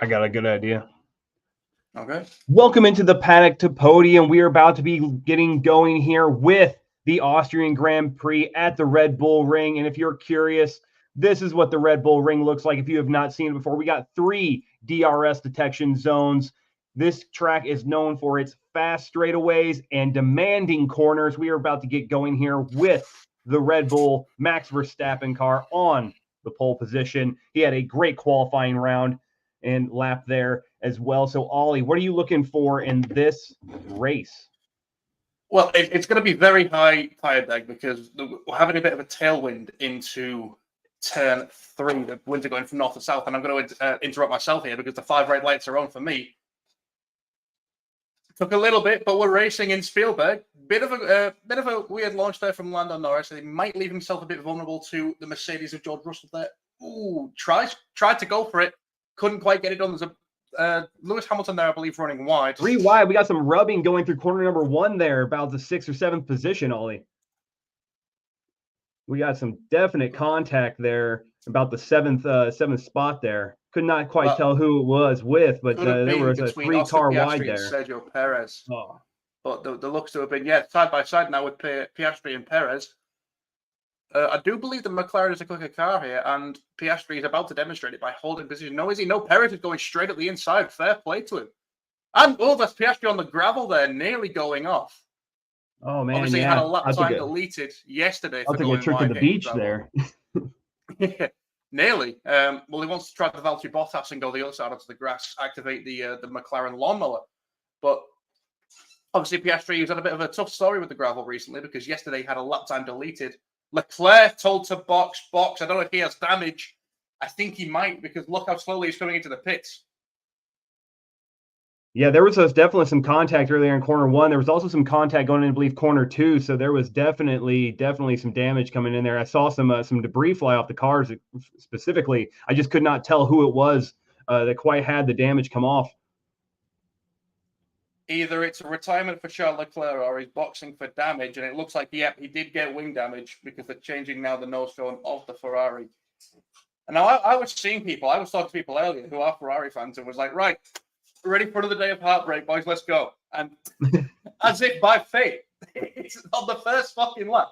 I got a good idea. Okay. Welcome into the Paddock to Podium. We are about to be getting going here with the Austrian Grand Prix at the Red Bull Ring. And if you're curious, this is what the Red Bull Ring looks like. If you have not seen it before, we got 3 DRS detection zones. This track is known for its fast straightaways and demanding corners. We are about to get going here with the Red Bull Max Verstappen car on the pole position. He had a great qualifying round and lap there as well. So, Ollie, what are you looking for in this race? Well, it's going to be very high tire drag because we're having a bit of a tailwind into turn 3. The winds are going from north to south, and I'm going to interrupt myself here because the 5 red lights are on for me. Took a little bit, but we're racing in Spielberg. Bit of a weird launch there from Lando Norris. He might leave himself a bit vulnerable to the Mercedes of George Russell there. Ooh, tried to go for it. Couldn't quite get it done. There's a Lewis Hamilton there, I believe, running wide. 3 wide. We got some rubbing going through corner number 1 there, about the 6th or 7th position, Ollie. We got some definite contact there, about the 7th spot there. Could not quite tell who it was with, but there was a 3-car wide there. Sergio Perez. Oh. But the looks to have been, side by side now with Piastri and Perez. I do believe the McLaren is a quicker car here, and Piastri is about to demonstrate it by holding position. No, is he? No, Perez is going straight at the inside. Fair play to him. And, that's Piastri on the gravel there, nearly going off. Oh, man, obviously, he had a lap time deleted yesterday for going wide. I'll take a trip to the beach there. Yeah, nearly. Well, he wants to try the Valtteri Bottas and go the other side onto the grass, activate the McLaren lawnmower. But obviously, Piastri has had a bit of a tough story with the gravel recently because yesterday he had a lap time deleted. Leclerc told to box. I don't know if he has damage. I think he might because look how slowly he's coming into the pits. Yeah, there was definitely some contact earlier in corner 1. There was also some contact going in, I believe, corner 2. So there was definitely some damage coming in there. I saw some debris fly off the cars specifically. I just could not tell who it was that quite had the damage come off. Either it's a retirement for Charles Leclerc or he's boxing for damage. And it looks like, he did get wing damage because they're changing now the nose cone of the Ferrari. And now I was talking to people earlier who are Ferrari fans and was like, right, ready for another day of heartbreak, boys, let's go. And as if by fate, it's on the first fucking lap.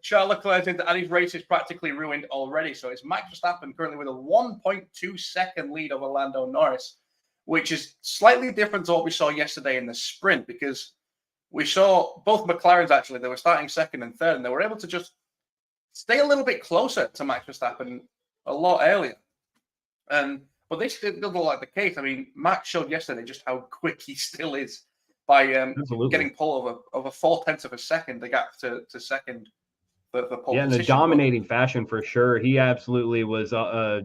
Charles Leclerc and his race is practically ruined already. So it's Max Verstappen currently with a 1.2 second lead over Lando Norris, which is slightly different to what we saw yesterday in the sprint, because we saw both McLarens, actually, they were starting second and third, and they were able to just stay a little bit closer to Max Verstappen a lot earlier. But this didn't look like the case. I mean, Max showed yesterday just how quick he still is by getting pole over 0.4 of a second, the gap to second. In a dominating fashion for sure. He absolutely was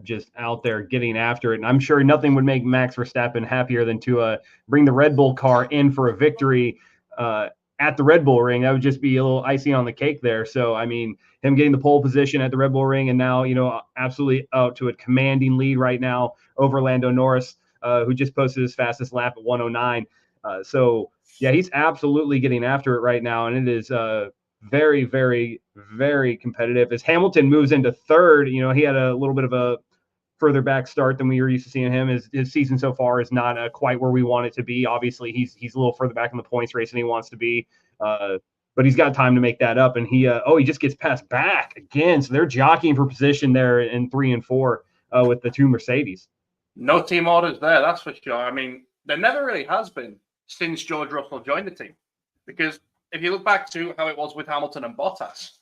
just out there getting after it. And I'm sure nothing would make Max Verstappen happier than to bring the Red Bull car in for a victory at the Red Bull Ring. That would just be a little icing on the cake there. So, I mean, him getting the pole position at the Red Bull Ring and now, absolutely out to a commanding lead right now over Lando Norris, who just posted his fastest lap at 109. So, yeah, he's absolutely getting after it right now. And it is very, very, very competitive. As Hamilton moves into third, he had a little bit of a further back start than we were used to seeing him. His season so far is not quite where we want it to be. Obviously, he's a little further back in the points race than he wants to be, but he's got time to make that up. And he just gets passed back again. So they're jockeying for position there in 3 and 4 with the 2 Mercedes. No team orders there, that's for sure. I mean, there never really has been since George Russell joined the team, because if you look back to how it was with Hamilton and Bottas,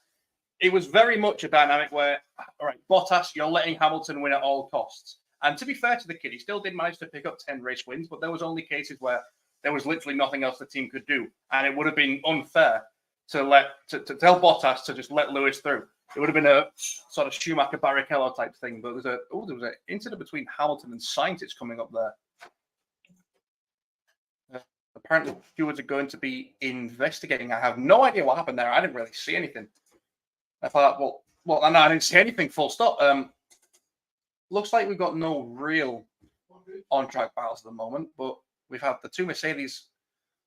it was very much a dynamic where, all right, Bottas, you're letting Hamilton win at all costs. And to be fair to the kid, he still did manage to pick up 10 race wins, but there was only cases where there was literally nothing else the team could do. And it would have been unfair to tell Bottas to just let Lewis through. It would have been a sort of Schumacher-Barrichello type thing. But there was an incident between Hamilton and Sainz it's coming up there. Apparently, stewards are going to be investigating. I have no idea what happened there. I didn't really see anything. I thought, well, no, I didn't see anything, full stop. Looks like we've got no real on-track battles at the moment, but we've had the 2 Mercedes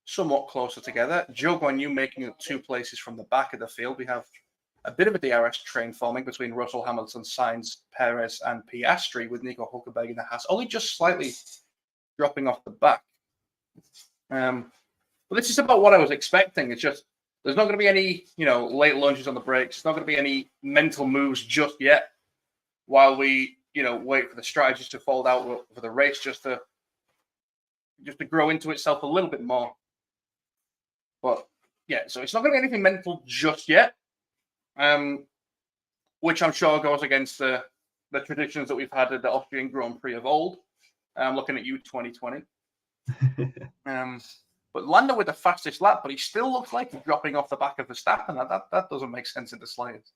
somewhat closer together. Zhou Guanyu making up 2 places from the back of the field. We have a bit of a DRS train forming between Russell, Hamilton, Sainz, Perez, and Piastri, with Nico Hulkenberg in the Haas, only just slightly dropping off the back. But this is about what I was expecting. It's just there's not going to be any, late lunges on the brakes. There's not going to be any mental moves just yet, while we, wait for the strategies to fold out for the race, just to grow into itself a little bit more. But yeah, so it's not going to be anything mental just yet, which I'm sure goes against the traditions that we've had at the Austrian Grand Prix of old. Looking at you, 2020. But Lando with the fastest lap, but he still looks like he's dropping off the back of Verstappen. That doesn't make sense in the slightest.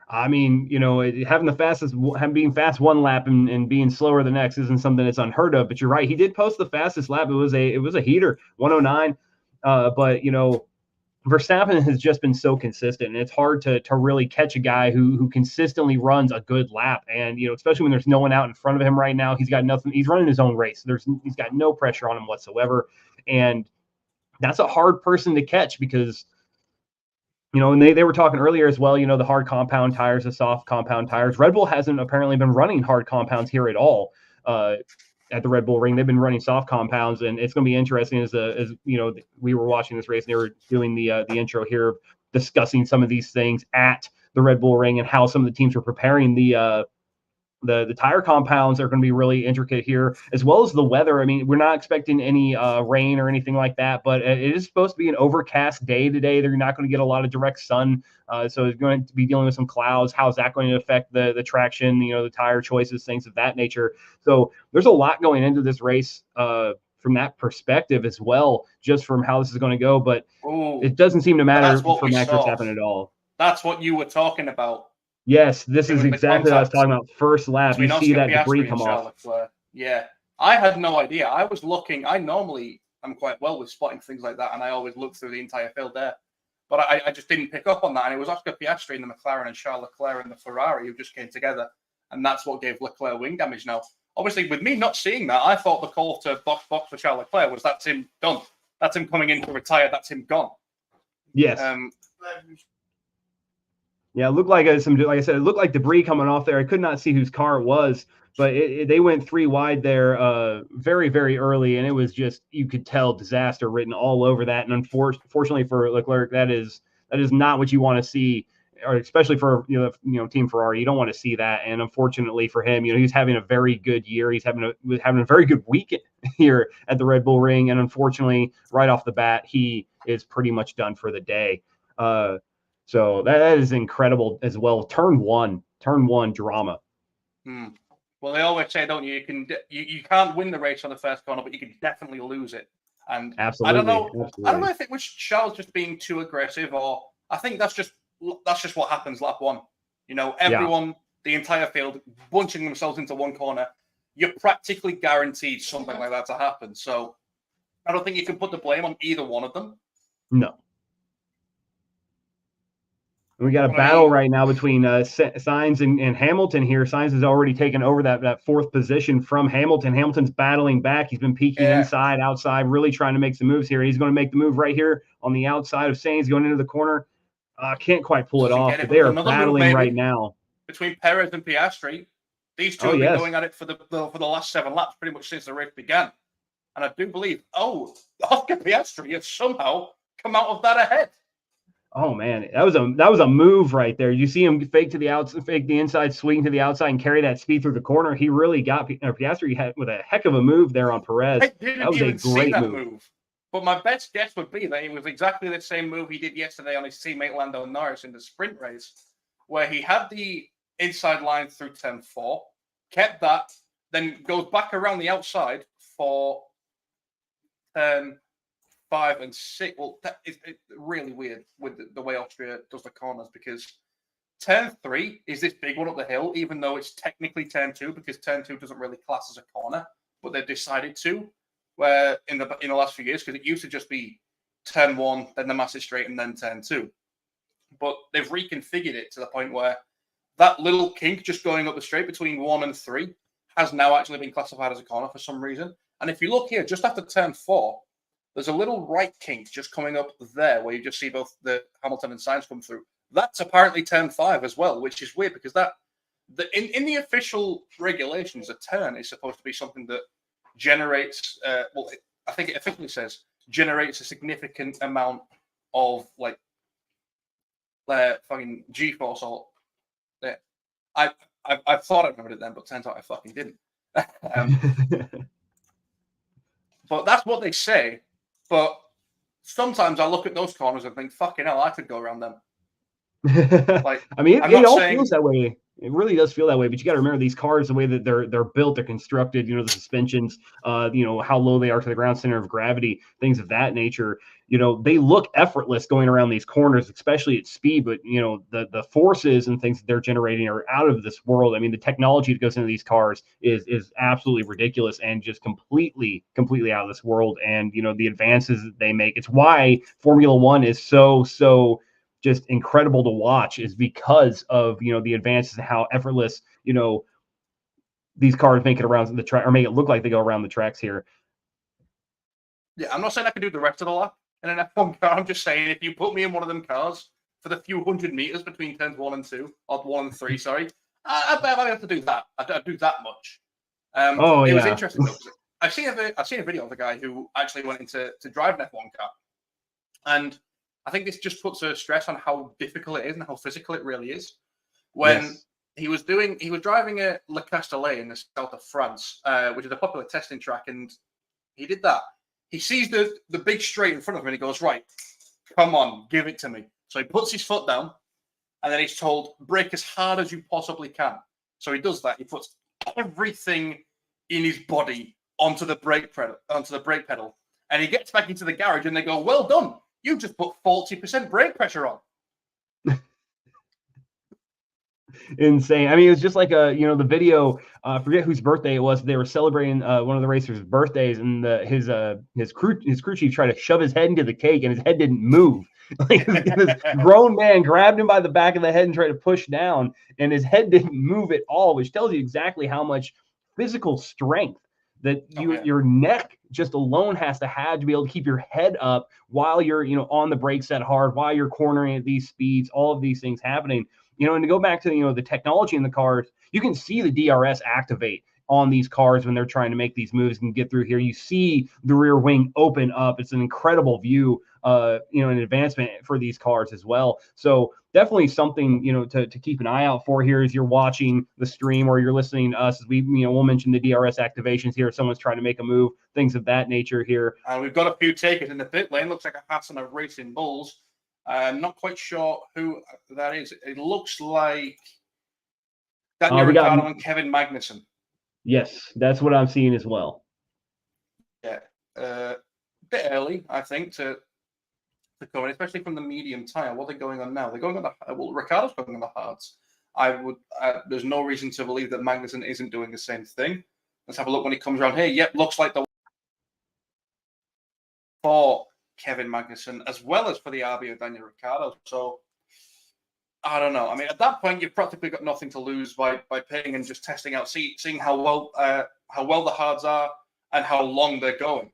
I mean, having being fast one lap and being slower the next isn't something that's unheard of. But you're right, he did post the fastest lap. It was a heater, 109. But Verstappen has just been so consistent, and it's hard to really catch a guy who consistently runs a good lap. And especially when there's no one out in front of him right now, he's got nothing. He's running his own race. He's got no pressure on him whatsoever, and that's a hard person to catch because. And they were talking earlier as well, the hard compound tires, the soft compound tires. Red Bull hasn't apparently been running hard compounds here at all at the Red Bull Ring. They've been running soft compounds, and it's going to be interesting as we were watching this race and they were doing the intro here, discussing some of these things at the Red Bull Ring and how some of the teams were preparing the tire compounds are going to be really intricate here, as well as the weather. I mean, we're not expecting any rain or anything like that, but it is supposed to be an overcast day today. They're not going to get a lot of direct sun, so it's going to be dealing with some clouds. How's that going to affect the traction, the tire choices, things of that nature? So there's a lot going into this race from that perspective as well, just from how this is going to go. But it doesn't seem to matter for Max Verstappen at all. That's what you were talking about. Yes, this is exactly what I was talking about. First lap, you see that debris come off. Yeah, I had no idea. I was looking. I normally am quite well with spotting things like that, and I always look through the entire field there. But I just didn't pick up on that. And it was Oscar Piastri in the McLaren and Charles Leclerc in the Ferrari who just came together, and that's what gave Leclerc wing damage. Now, obviously, with me not seeing that, I thought the call to box for Charles Leclerc was that's him done. That's him coming in to retire. That's him gone. Yes. Yeah, it looked like like I said, it looked like debris coming off there. I could not see whose car it was, but they went 3 wide there very, very early, and it was just, you could tell disaster written all over that. And unfortunately for Leclerc, that is not what you want to see, or especially for Team Ferrari. You don't want to see that. And unfortunately for him, he's having a very good year. He's having a very good weekend here at the Red Bull Ring, and unfortunately, right off the bat, he is pretty much done for the day. So that is incredible as well. Turn one drama. Well, they always say, don't you? You can't win the race on the first corner, but you can definitely lose it. And absolutely, I don't know if it was Charles just being too aggressive, or I think that's just what happens lap one. Everyone, the entire field, bunching themselves into one corner. You're practically guaranteed something like that to happen. So I don't think you can put the blame on either one of them. No. We got a battle right now between Sainz and Hamilton here. Sainz has already taken over that fourth position from Hamilton. Hamilton's battling back. He's been peeking inside, outside, really trying to make some moves here. He's going to make the move right here on the outside of Sainz, going into the corner. Can't quite pull it off, but they are battling right now. Between Perez and Piastri, these two have been going at it for the last 7 laps, pretty much since the race began. And I do believe, Oscar Piastri has somehow come out of that ahead. Oh man, that was a move right there. You see him fake the inside, swing to the outside, and carry that speed through the corner. He really got Piastri with a heck of a move there on Perez. That was a great move. But my best guess would be that it was exactly the same move he did yesterday on his teammate Lando Norris in the sprint race, where he had the inside line through turn 4, kept that, then goes back around the outside for turn 5 and 6. Well, it's really weird with the way Austria does the corners, because turn 3 is this big one up the hill, even though it's technically turn 2, because turn 2 doesn't really class as a corner, but they've decided to. Where in the last few years, because it used to just be turn 1, then the massive straight, and then turn 2. But they've reconfigured it to the point where that little kink just going up the straight between 1 and 3 has now actually been classified as a corner for some reason. And if you look here, just after turn 4, there's a little right kink just coming up there where you just see both the Hamilton and Sainz come through. That's apparently turn 5 as well, which is weird because in the official regulations, a turn is supposed to be something that generates. I think it officially says generates a significant amount of like fucking G-force or. I thought I remembered it then, but turns out I fucking didn't. But that's what they say. But sometimes I look at those corners and think, fucking hell, I could go around them. Like, I mean, it all feels that way. It really does feel that way. But you got to remember these cars, the way that they're built, they're constructed. You know, the suspensions, how low they are to the ground center of gravity, things of that nature. You know, they look effortless going around these corners, especially at speed. But you know, the forces and things that they're generating are out of this world. I mean, the technology that goes into these cars is absolutely ridiculous and just completely out of this world. And you know, the advances that they make. It's why Formula One is so just incredible to watch, is because of, you know, the advances and how effortless, you know, these cars make it around the track, or make it look like they go around the tracks here. Yeah, I'm not saying I can do the rest of the lap in an F1 car. I'm just saying if you put me in one of them cars for the few hundred meters between turns 1 and 2, or 1 and 3, sorry, I bet I have to do that. I'd do that much. It was interesting though. I've seen a video of a guy who actually went into drive an F1 car, and I think this just puts a stress on how difficult it is and how physical it really is. When he was driving at Le Castellet in the south of France, which is a popular testing track, and he did that. He sees the big straight in front of him and he goes, right, come on, give it to me. So he puts his foot down and then he's told, brake as hard as you possibly can. So he does that. He puts everything in his body onto the brake pedal. And he gets back into the garage and they go, well done. You just put 40% brake pressure on. Insane. I mean, it was just like the video. I forget whose birthday it was. They were celebrating one of the racers' birthdays, and his crew chief tried to shove his head into the cake, and his head didn't move. Like this grown man grabbed him by the back of the head and tried to push down, and his head didn't move at all, which tells you exactly how much physical strength that your neck just alone has to be able to keep your head up while you're, you know, on the brake set hard, while you're cornering at these speeds, all of these things happening. You know, and to go back to, you know, the technology in the cars, you can see the DRS activate on these cars when they're trying to make these moves and get through here. You see the rear wing open up. It's an incredible view, an advancement for these cars as well. So definitely something, you know, to keep an eye out for here as you're watching the stream or you're listening to us. As we'll mention the DRS activations here. If someone's trying to make a move, things of that nature here. And we've got a few takers in the pit lane. Looks like a Hassan of Racing Bulls. I'm not quite sure who that is. It looks like Daniel Ricciardo and Kevin Magnussen. Yes, that's what I'm seeing as well. Yeah, bit early, I think, to come in, especially from the medium tire. What are they going on now? They're going on Ricciardo's going on the hards. There's no reason to believe that Magnussen isn't doing the same thing. Let's have a look when he comes around here. Yep, looks like the for Kevin Magnussen as well as for the RB of Daniel Ricciardo. So I don't know. I mean, at that point, you've practically got nothing to lose by paying and just testing out, seeing how well the hards are and how long they're going.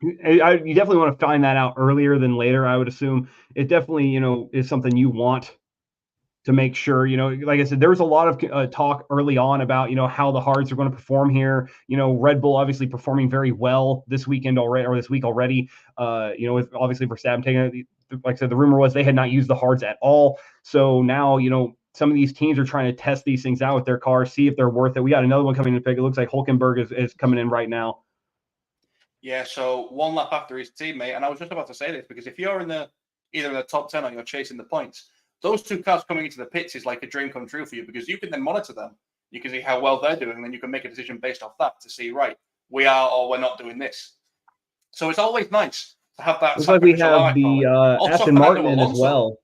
You definitely want to find that out earlier than later. I would assume it definitely, you know, is something you want to make sure, you know, like I said, there was a lot of talk early on about, you know, how the hards are going to perform here. You know, Red Bull obviously performing very well this weekend already, or this week already. With obviously Verstappen taking it. Like I said, the rumor was they had not used the hards at all. So now, you know, some of these teams are trying to test these things out with their cars, see if they're worth it. We got another one coming in to pick. It looks like Hulkenberg is coming in right now. Yeah, so one lap after his teammate, and I was just about to say this because if you're either in the top 10 or you're chasing the points, those two cars coming into the pits is like a dream come true for you because you can then monitor them. You can see how well they're doing, and then you can make a decision based off that to see, right, we are or we're not doing this. So it's always nice to have that. Looks like we have the Aston Martin as well.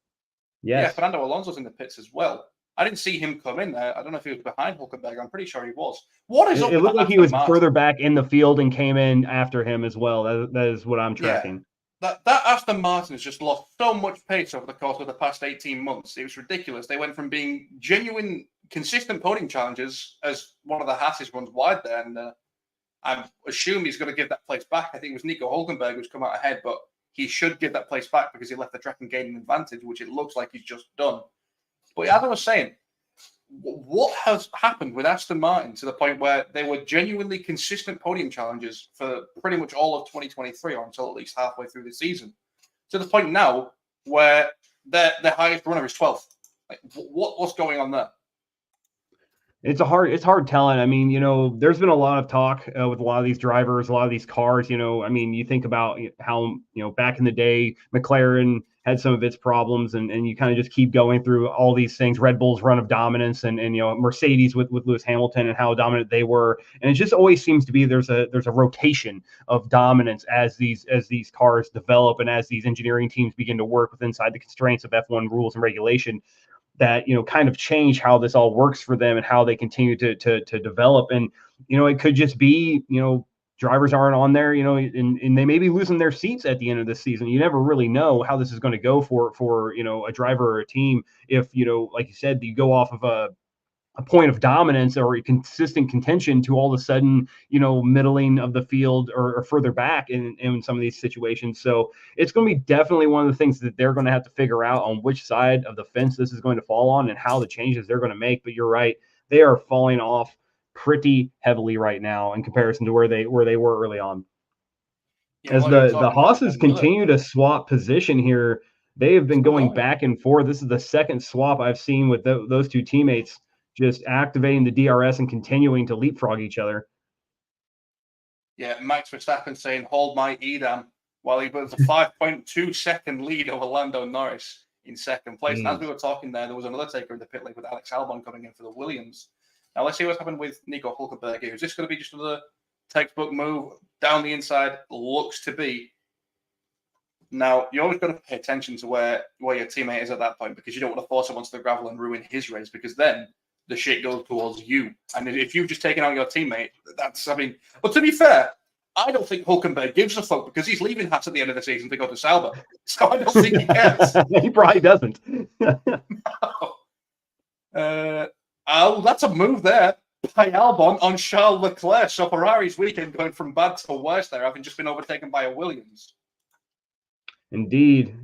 Yes. Yeah, Fernando Alonso's in the pits as well. I didn't see him come in there. I don't know if he was behind Hulkenberg. I'm pretty sure he was. It looked like he was further back in the field and came in after him as well. That is what I'm tracking. Yeah. That Aston Martin has just lost so much pace over the course of the past 18 months. It was ridiculous. They went from being genuine, consistent podium challengers as one of the Hasses runs wide there. And I assume he's going to give that place back. I think it was Nico Hulkenberg who's come out ahead. But he should give that place back because he left the track and gained an advantage, which it looks like he's just done. But as I was saying, what has happened with Aston Martin to the point where they were genuinely consistent podium challengers for pretty much all of 2023, or until at least halfway through the season, to the point now where their highest runner is 12th? Like, what's going on there? It's hard telling. I mean, there's been a lot of talk with a lot of these drivers, a lot of these cars. I mean, you think about how, back in the day, McLaren had some of its problems, and you kind of just keep going through all these things. Red Bull's run of dominance, and Mercedes with Lewis Hamilton and how dominant they were. And it just always seems to be there's a rotation of dominance as these cars develop and as these engineering teams begin to work with inside the constraints of F1 rules and regulation, that kind of change how this all works for them and how they continue to develop. And it could just be drivers aren't on there, and they may be losing their seats at the end of this season. You never really know how this is going to go for a driver or a team if like you said, you go off of a point of dominance or a consistent contention to all of a sudden, middling of the field or further back in some of these situations. So it's going to be definitely one of the things that they're going to have to figure out on which side of the fence this is going to fall on and how the changes they're going to make. But you're right, they are falling off pretty heavily right now in comparison to where they were early on. Yeah, as the Haas's continue to swap position here, they have been going back and forth. This is the second swap I've seen with those two teammates, just activating the DRS and continuing to leapfrog each other. Yeah, Max Verstappen saying, hold my Edam, while he was a 5.2 second lead over Lando Norris in second place. And as we were talking there was another taker in the pit lane with Alex Albon coming in for the Williams. Now let's see what's happened with Nico Hülkenberg here. Is this going to be just another textbook move down the inside? Looks to be. Now, you always got to pay attention to where your teammate is at that point, because you don't want to force him onto the gravel and ruin his race, because then the shit goes towards you. And if you've just taken out your teammate, but to be fair, I don't think Hülkenberg gives a fuck, because he's leaving Haas at the end of the season to go to Sauber. So I don't think he cares. He probably doesn't. Oh, that's a move there by Albon on Charles Leclerc. So Ferrari's weekend going from bad to worse there, having just been overtaken by a Williams. Indeed.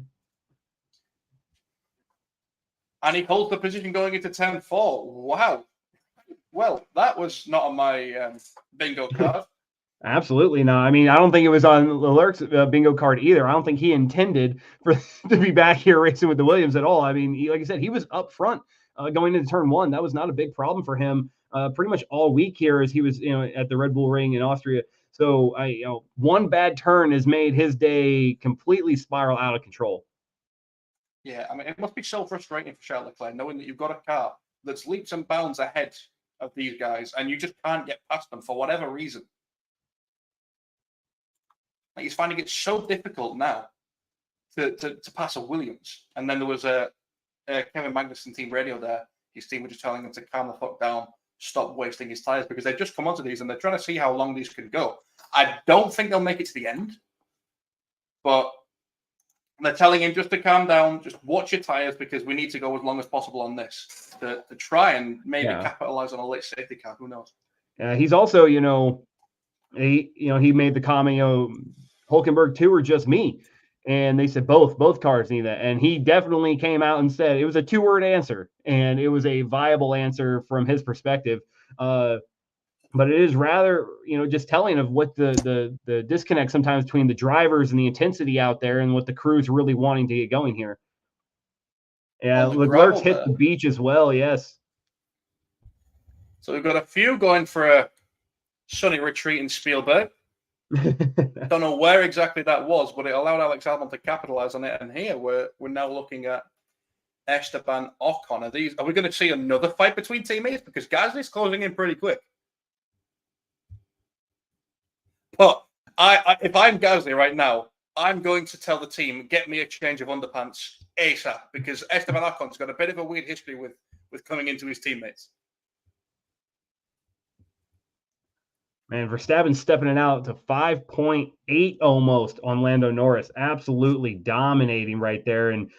And he holds the position going into turn 4. Wow. Well, that was not on my bingo card. Absolutely not. I mean, I don't think it was on Leclerc's bingo card either. I don't think he intended to be back here racing with the Williams at all. I mean, like I said, he was up front going into turn 1. That was not a big problem for him pretty much all week here as he was at the Red Bull Ring in Austria. So one bad turn has made his day completely spiral out of control. Yeah, I mean, it must be so frustrating for Charles Leclerc knowing that you've got a car that's leaps and bounds ahead of these guys and you just can't get past them for whatever reason. Like, he's finding it so difficult now to pass a Williams. And then there was a Kevin Magnussen team radio there. His team were just telling him to calm the fuck down, stop wasting his tires, because they've just come onto these and they're trying to see how long these can go. I don't think they'll make it to the end, but they're telling him just to calm down, just watch your tires, because we need to go as long as possible on this to try and maybe capitalize on a late safety car. Who knows? He's also, he made the comment, Hülkenberg 2 or just me, and they said both cars need that, and he definitely came out and said it was a 2-word answer, and it was a viable answer from his perspective. But it is rather, just telling of what the disconnect sometimes between the drivers and the intensity out there and what the crew's really wanting to get going here. Yeah, Leclerc's hit the beach as well, yes. So we've got a few going for a sunny retreat in Spielberg. Don't know where exactly that was, but it allowed Alex Albon to capitalize on it. And here we're now looking at Esteban Ocon. Are we going to see another fight between teammates? Because Gasly's closing in pretty quick. But if I'm Gasly right now, I'm going to tell the team, get me a change of underpants ASAP, because Esteban Ocon's got a bit of a weird history with coming into his teammates. Man, Verstappen stepping it out to 5.8 almost on Lando Norris. Absolutely dominating right there. And,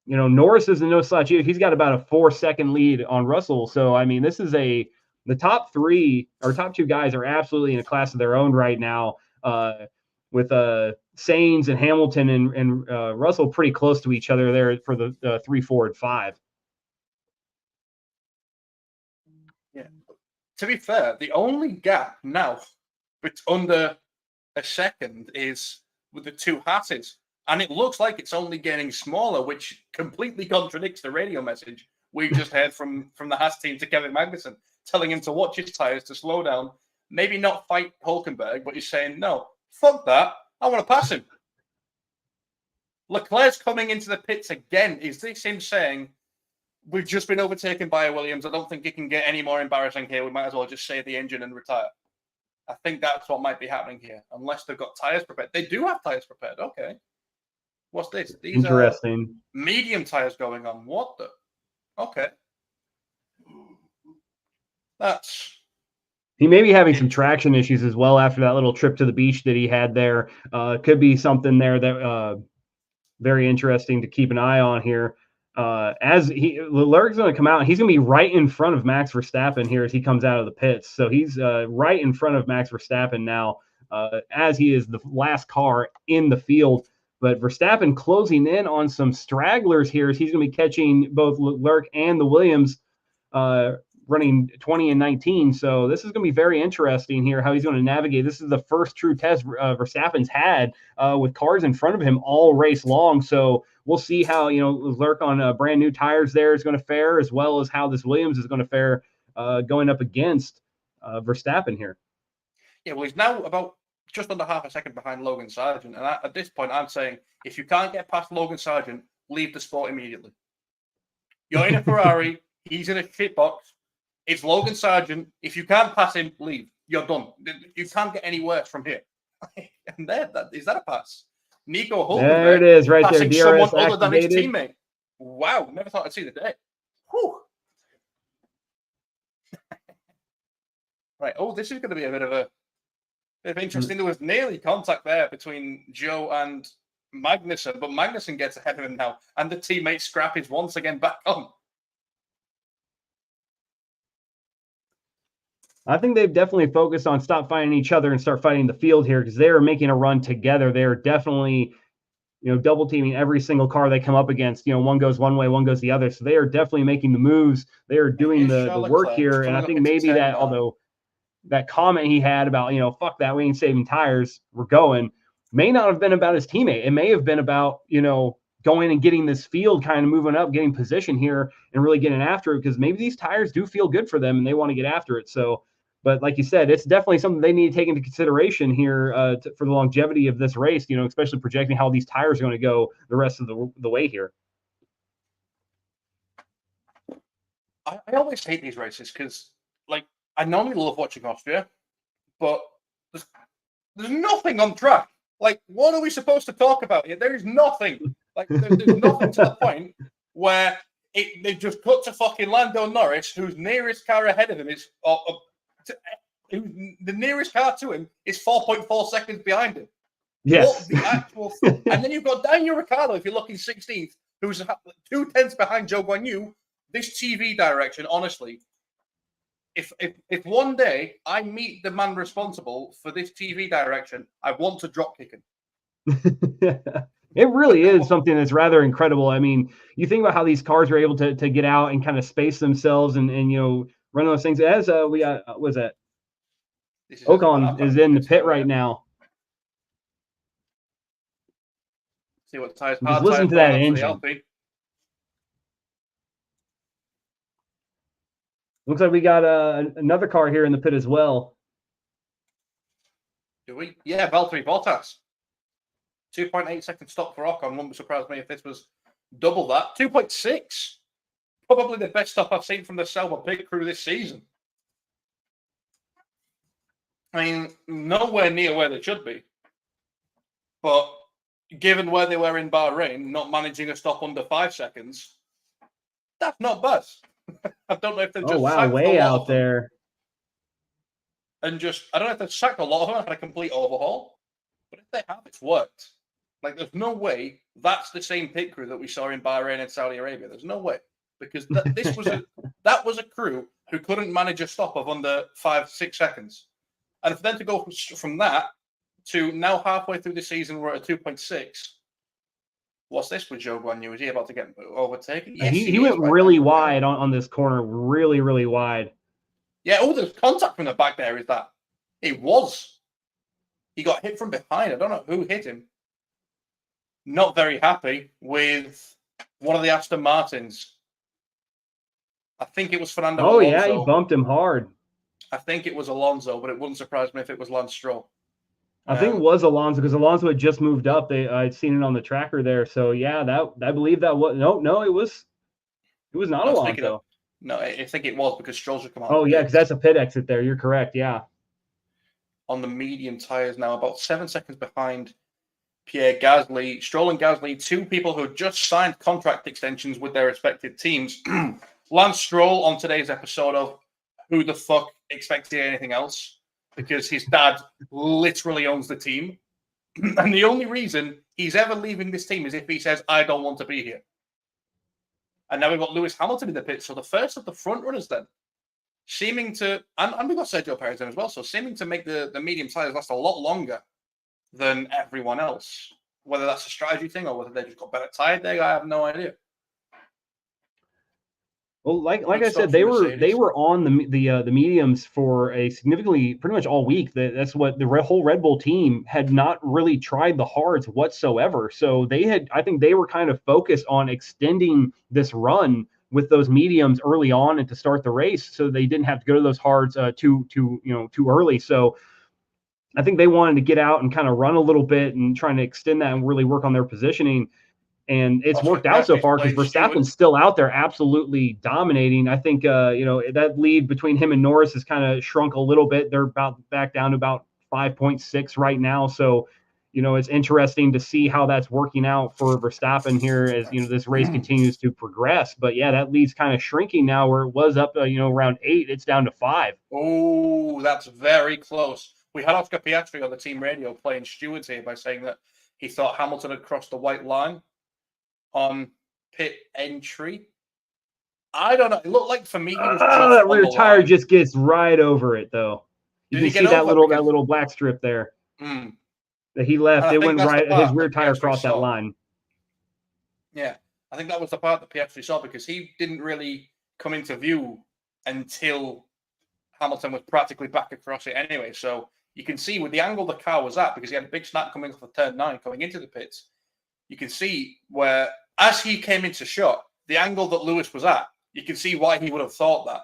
Norris is no slouch either. He's got about a 4-second lead on Russell. So, I mean, this is the top 3 or top 2 guys are absolutely in a class of their own right now. with Sainz and Hamilton and Russell pretty close to each other there for the 3, 4, and 5. Yeah. To be fair, the only gap now it's under a second is with the two Hasses. And it looks like it's only getting smaller, which completely contradicts the radio message we just heard from the Haas team to Kevin Magnussen, telling him to watch his tires, to slow down, maybe not fight Hulkenberg, but he's saying, no, fuck that. I want to pass him. Leclerc's coming into the pits again. Is this him saying, we've just been overtaken by a Williams. I don't think it can get any more embarrassing here. We might as well just save the engine and retire. I think that's what might be happening here, unless they've got tires prepared. They do have tires prepared. Okay. What's this? These Interesting. Are medium tires going on. What the? Okay. He may be having some traction issues as well after that little trip to the beach that he had there. Could be something there that very interesting to keep an eye on here. Leclerc's going to come out, and he's going to be right in front of Max Verstappen here as he comes out of the pits. So he's right in front of Max Verstappen now, as he is the last car in the field. But Verstappen closing in on some stragglers here as he's going to be catching both Leclerc and the Williams running 20 and 19. So this is going to be very interesting here how he's going to navigate. This is the first true test Verstappen's had with cars in front of him all race long. So we'll see how, Leclerc on brand new tires there is going to fare, as well as how this Williams is going to fare going up against Verstappen here. Yeah, well, he's now about just under half a second behind Logan Sargent. And at this point, I'm saying, if you can't get past Logan Sargent, leave the sport immediately. You're in a Ferrari. He's in a shit box. It's Logan Sargent. If you can't pass him, leave. You're done. You can't get any worse from here. And is that a pass? Nico Hulkenberg. There it is, right there. Passing DRS someone other than his activated. teammate. Wow, never thought I'd see the day. Whew. Right. Oh, this is going to be a bit of interesting. There was nearly contact there between Joe and Magnussen, but Magnussen gets ahead of him now, and the teammate scrap is once again back on. I think they've definitely focused on stop fighting each other and start fighting the field here, because they are making a run together. They're definitely, double teaming every single car they come up against. One goes one way, one goes the other. So they are definitely making the moves. They are doing the work here. And I think maybe that, although that comment he had about, fuck that, we ain't saving tires, we're going, may not have been about his teammate. It may have been about, going and getting this field kind of moving up, getting position here and really getting after it, because maybe these tires do feel good for them and they want to get after it. So, but like you said, it's definitely something they need to take into consideration here for the longevity of this race, especially projecting how these tires are going to go the rest of the way here. I always hate these races because, I normally love watching Austria, but there's nothing on track. What are we supposed to talk about here? There is nothing. There's nothing to the point where they just cut to fucking Lando Norris, whose nearest car ahead of him is the nearest car to him is 4.4 seconds behind him. Yes. What the actual? And then you've got Daniel Ricciardo, if you're looking 16th, who's 2/10 behind Zhou Guanyu. This TV direction, honestly, if one day I meet the man responsible for this TV direction, I want to drop kick him. It really is something that's rather incredible. I mean, you think about how these cars are able to get out and kind of space themselves and run those things. As we got, what was that? Ocon is in the pit right now. See what tires. Just listen to that engine. Looks like we got another car here in the pit as well. Do we? Yeah, Valtteri Bottas. 2.8 second stop for Ocon. Wouldn't surprise me if this was double that. 2.6. Probably the best stop I've seen from the Sauber pit crew this season. I mean, nowhere near where they should be. But given where they were in Bahrain, not managing a stop under 5 seconds, that's not bad. I don't know if they've just sacked way out there. And I don't know if they've sacked a lot of them and had a complete overhaul. But if they have, it's worked. There's no way that's the same pit crew that we saw in Bahrain and Saudi Arabia. There's no way. Because that was a crew who couldn't manage a stop of under 5-6 seconds. And for them to go from that to now halfway through the season, we're at a 2.6. What's this with Zhou Guanyu? Is he about to get overtaken? Yes, he went right really now. wide on this corner, really, really wide. Yeah, oh, there's contact from the back there, is that? It was. He got hit from behind. I don't know who hit him. Not very happy with one of the Aston Martins. I think it was Fernando Alonso. Yeah, he bumped him hard. I think it was Alonso, but it wouldn't surprise me if it was Lance Stroll. I think it was Alonso because Alonso had just moved up. I'd seen it on the tracker there. So yeah, I believe that was no, it was not Alonso. I think it was because Stroll's come out. Oh yeah, because that's a pit exit there. You're correct. Yeah. On the medium tires now, about 7 seconds behind Pierre Gasly. Stroll and Gasly, two people who just signed contract extensions with their respective teams. Lance Stroll on today's episode of Who the Fuck Expected Anything Else? Because his dad literally owns the team. And the only reason he's ever leaving this team is if he says, I don't want to be here. And now we've got Lewis Hamilton in the pit. So the first of the front runners then, seeming to, and we've got Sergio Perez in as well, so seeming to make the medium tires last a lot longer than everyone else. Whether that's a strategy thing or whether they just got better tire day, I have no idea. Well, like I said, they were on the mediums for a significantly pretty much all week. That's what the whole Red Bull team had not really tried the hards whatsoever. So I think they were kind of focused on extending this run with those mediums early on and to start the race, so they didn't have to go to those hards too early. So I think they wanted to get out and kind of run a little bit and trying to extend that and really work on their positioning. And it's worked out so far because Verstappen's still out there absolutely dominating. I think, that lead between him and Norris has kind of shrunk a little bit. They're about back down to about 5.6 right now. So, it's interesting to see how that's working out for Verstappen here as, this race continues to progress. But, yeah, that lead's kind of shrinking now where it was up, around 8. It's down to 5. Oh, that's very close. We had Oscar Piastri on the team radio playing stewards here by saying that he thought Hamilton had crossed the white line on pit entry. I don't know. It looked like for me, that rear tire just gets right over it, though. You can see that little black strip there that he left. It went right. His rear tire crossed that line. Yeah, I think that was the part that Piastri saw because he didn't really come into view until Hamilton was practically back across it anyway. So you can see with the angle the car was at, because he had a big snap coming off of turn 9 coming into the pits. You can see where, as he came into shot, the angle that Lewis was at, you can see why he would have thought that.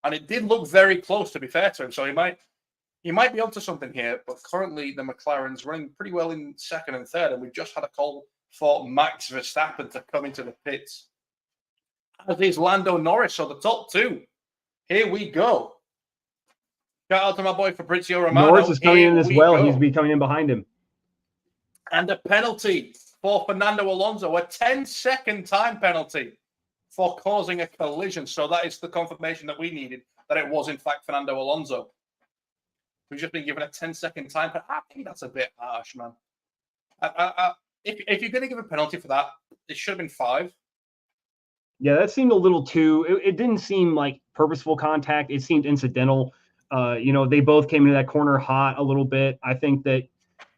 And it did look very close, to be fair to him. So he might be onto something here. But currently, the McLaren's running pretty well in second and third. And we just had a call for Max Verstappen to come into the pits. As is Lando Norris, so the top two. Here we go. Shout out to my boy Fabrizio Romano. Norris is coming in as well. He's be coming in behind him. And a penalty for Fernando Alonso, a 10-second time penalty for causing a collision. So that is the confirmation that we needed, that it was in fact Fernando Alonso who's just been given a 10-second time. But I think that's a bit harsh, man. If you're going to give a penalty for that, it should have been 5. Yeah, that seemed a little too. It didn't seem like purposeful contact. It seemed incidental. They both came into that corner hot a little bit. I think that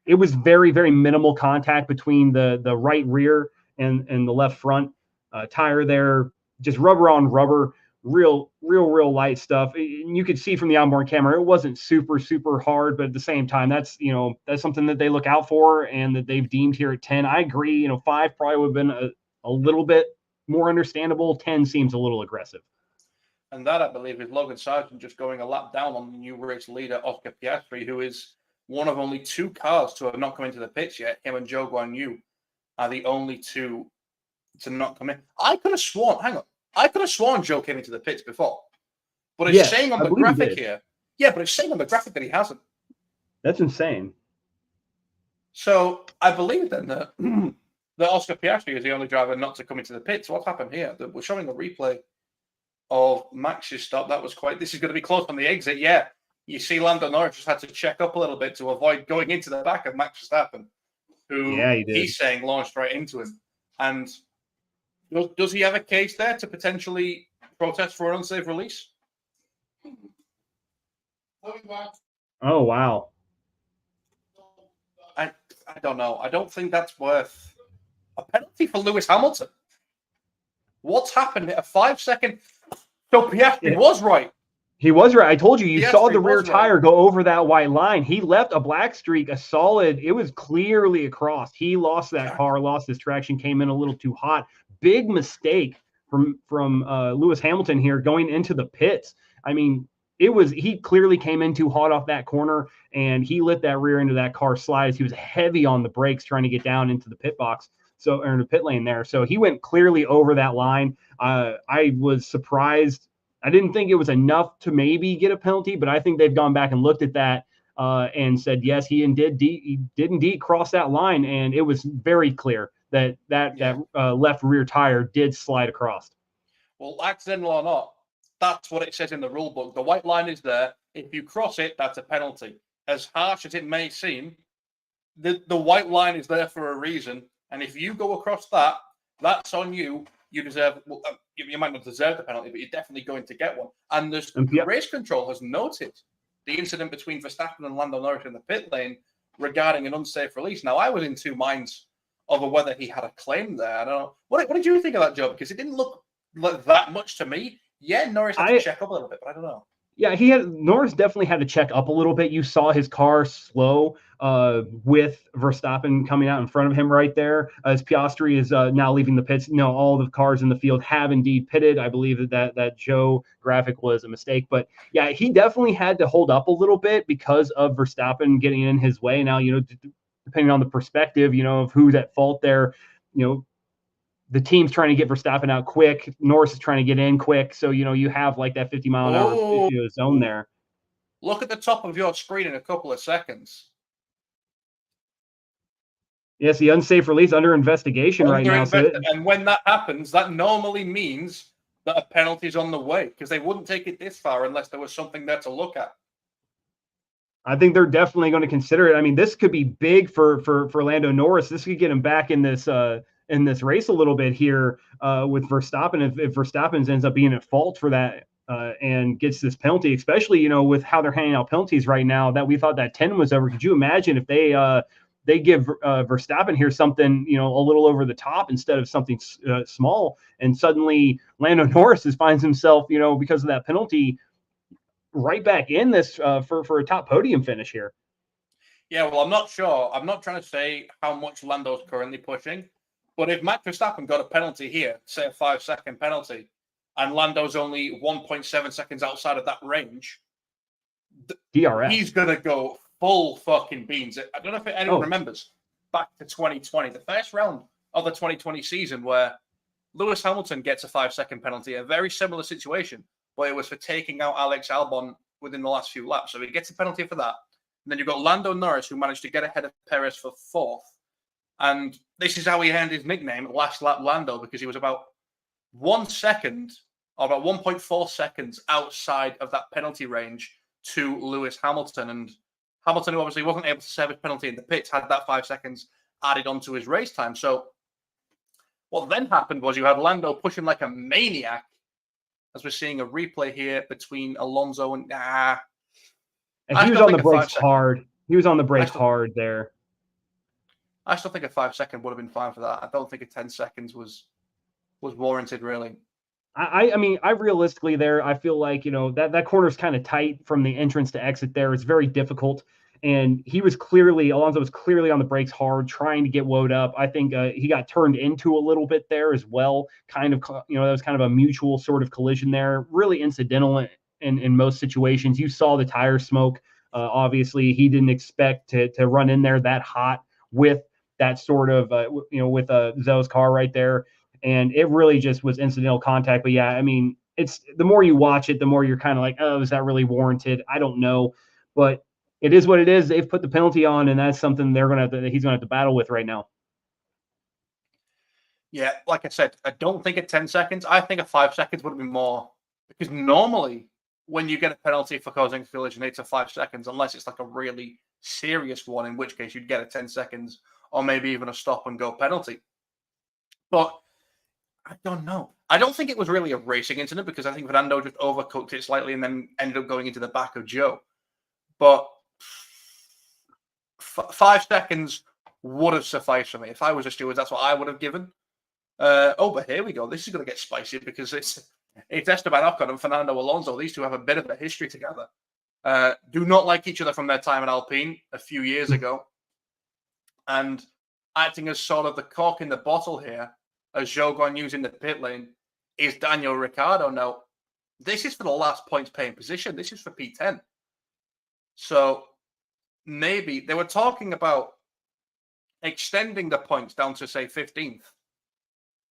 it was very, very minimal contact between the right rear and the left front tire there. Just rubber on rubber, real light stuff. And you could see from the onboard camera, it wasn't super, super hard, but at the same time, that's something that they look out for and that they've deemed here at 10. I agree. 5 probably would have been a little bit more understandable. 10 seems a little aggressive. And that, I believe, is Logan Sargent just going a lap down on the new race leader, Oscar Piastri, who is one of only 2 cars to have not come into the pits yet. Him and Zhou Guanyu are the only 2 to not come in. I could have sworn Zhou came into the pits before. But it's saying on the graphic here. Yeah, but it's saying on the graphic that he hasn't. That's insane. So I believe then that Oscar Piastri is the only driver not to come into the pits. What happened here? We're showing a replay of Max's stop. This is going to be close on the exit. Yeah. You see Lando Norris just had to check up a little bit to avoid going into the back of Max Verstappen, who he's saying launched right into him. And does he have a case there to potentially protest for an unsafe release? Oh, wow. don't know. I don't think that's worth a penalty for Lewis Hamilton. What's happened? A 5-second. So Piastri was right. He was right. I told you, you Piastri saw the rear was tire right. go over that white line. He left a black streak, a solid. It was clearly across. He lost that car, lost his traction, came in a little too hot. Big mistake from Lewis Hamilton here going into the pits. I mean, he clearly came in too hot off that corner, and he let that rear end of that car slide as he was heavy on the brakes trying to get down into the pit box. So, or in the pit lane there. So he went clearly over that line. I was surprised. I didn't think it was enough to maybe get a penalty, but I think they've gone back and looked at that and said, yes, he did indeed cross that line. And it was very clear that left rear tire did slide across. Well, accidental or not, that's what it says in the rule book. The white line is there. If you cross it, that's a penalty. As harsh as it may seem, the white line is there for a reason. And if you go across that, that's on you. You deserve. Well, you might not deserve the penalty, but you're definitely going to get one. And race control has noted the incident between Verstappen and Lando Norris in the pit lane regarding an unsafe release. Now, I was in two minds over whether he had a claim there. I don't know. What did you think of that, Joe? Because it didn't look like that much to me. Yeah, Norris had to check up a little bit, but I don't know. Yeah, Norris definitely had to check up a little bit. You saw his car slow with Verstappen coming out in front of him right there as Piastri is now leaving the pits. No, all the cars in the field have indeed pitted. I believe that Joe graphic was a mistake, but yeah, he definitely had to hold up a little bit because of Verstappen getting in his way. Now, depending on the perspective, of who's at fault there, the team's trying to get Verstappen out quick. Norris is trying to get in quick. So, you have like that 50-mile-an-hour zone there. Look at the top of your screen in a couple of seconds. Yes, the unsafe release under investigation right now. And when that happens, that normally means that a penalty is on the way because they wouldn't take it this far unless there was something there to look at. I think they're definitely going to consider it. I mean, this could be big for Lando Norris. This could get him back in this race a little bit here with Verstappen. If Verstappen ends up being at fault for that and gets this penalty, especially, with how they're handing out penalties right now, that we thought that 10 was over. Could you imagine if they give Verstappen here something, a little over the top instead of something small, and suddenly Lando Norris finds himself, because of that penalty, right back in this for a top podium finish here. Yeah, well, I'm not sure. I'm not trying to say how much Lando's currently pushing, but if Max Verstappen got a penalty here, say a 5-second penalty, and Lando's only 1.7 seconds outside of that range, DRS. He's going to go full fucking beans. I don't know if anyone remembers back to 2020, the first round of the 2020 season where Lewis Hamilton gets a 5-second penalty, a very similar situation, but it was for taking out Alex Albon within the last few laps. So he gets a penalty for that. And then you've got Lando Norris, who managed to get ahead of Perez for 4th. And this is how he earned his nickname, Last Lap Lando, because he was about 1 second, or about 1.4 seconds outside of that penalty range to Lewis Hamilton. And Hamilton, who obviously wasn't able to serve his penalty in the pits, had that 5 seconds added onto his race time. So what then happened was you had Lando pushing like a maniac, as we're seeing a replay here between Alonso and and he was on the brakes hard. He was on the brakes hard there. I still think a 5-second would have been fine for that. I don't think a 10 seconds was warranted, really. I mean, I realistically there, I feel like, that corner's kind of tight from the entrance to exit there. It's very difficult. And Alonso was clearly on the brakes hard, trying to get woed up. I think he got turned into a little bit there as well. Kind of, that was kind of a mutual sort of collision there. Really incidental in most situations. You saw the tire smoke. Obviously, he didn't expect to run in there that hot with that sort of, with Zhou's car right there. And it really just was incidental contact. But yeah, I mean, it's the more you watch it, the more you're kind of like, oh, is that really warranted? I don't know. But it is what it is. They've put the penalty on, and that's something he's going to have to battle with right now. Yeah, like I said, I don't think at 10 seconds. I think at 5 seconds would have been more. Because normally, when you get a penalty for causing a collision, it's a 5 seconds, unless it's like a really serious one, in which case you'd get a 10 seconds or maybe even a stop and go penalty. But I don't know. I don't think it was really a racing incident because I think Fernando just overcooked it slightly and then ended up going into the back of Joe. But 5 seconds would have sufficed for me. If I was a steward, that's what I would have given. But here we go. This is going to get spicy because it's Esteban Ocon and Fernando Alonso. These two have a bit of a history together. Do not like each other from their time in Alpine a few years ago. And acting as sort of the cork in the bottle here, as Zhou Guanyu's in the pit lane, is Daniel Ricciardo. Now, this is for the last points paying position. This is for P10. So maybe they were talking about extending the points down to, say, 15th,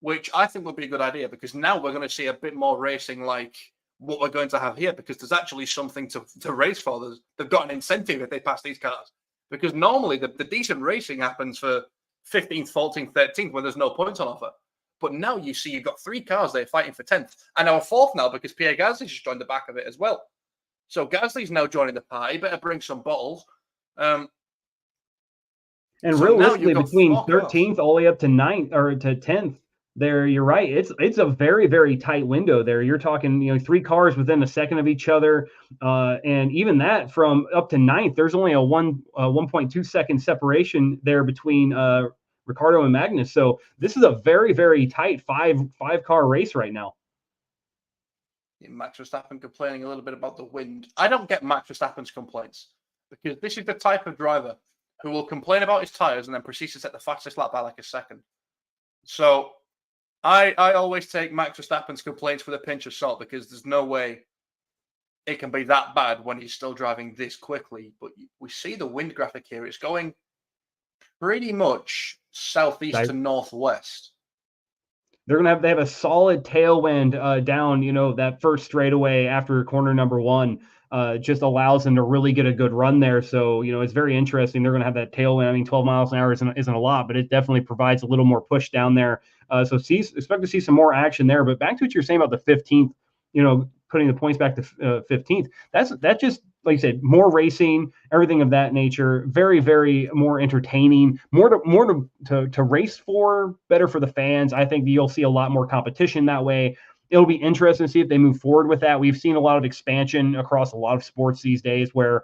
which I think would be a good idea because now we're going to see a bit more racing like what we're going to have here because there's actually something to race for. They've got an incentive if they pass these cars because normally the decent racing happens for 15th, 14th, 13th when there's no points on offer. But now you see you've got 3 cars there fighting for 10th and now a 4th now because Pierre Gasly's just joined the back of it as well. So Gasly's now joining the party. Better bring some bottles. And so realistically, between 13th all the way up to 9th or to 10th, there you're right. It's a very, very tight window there. You're talking 3 cars within a second of each other, and even that from up to 9th, there's only a 1.2 second separation there between Ricciardo and Magnus. So this is a very, very tight five car race right now. Max Verstappen complaining a little bit about the wind. I don't get Max Verstappen's complaints because this is the type of driver who will complain about his tires and then proceeds to set the fastest lap by like a second. So I always take Max Verstappen's complaints with a pinch of salt because there's no way it can be that bad when he's still driving this quickly. But we see the wind graphic here. It's going pretty much southeast to northwest. They have a solid tailwind down, that first straightaway after corner number 1 just allows them to really get a good run there. So, it's very interesting. They're going to have that tailwind. I mean, 12 miles an hour isn't a lot, but it definitely provides a little more push down there. So expect to see some more action there. But back to what you're saying about the 15th, putting the points back to 15th. That's just, like you said, more racing, everything of that nature. Very, very more entertaining, more to race for, better for the fans. I think you'll see a lot more competition that way. It'll be interesting to see if they move forward with that. We've seen a lot of expansion across a lot of sports these days where,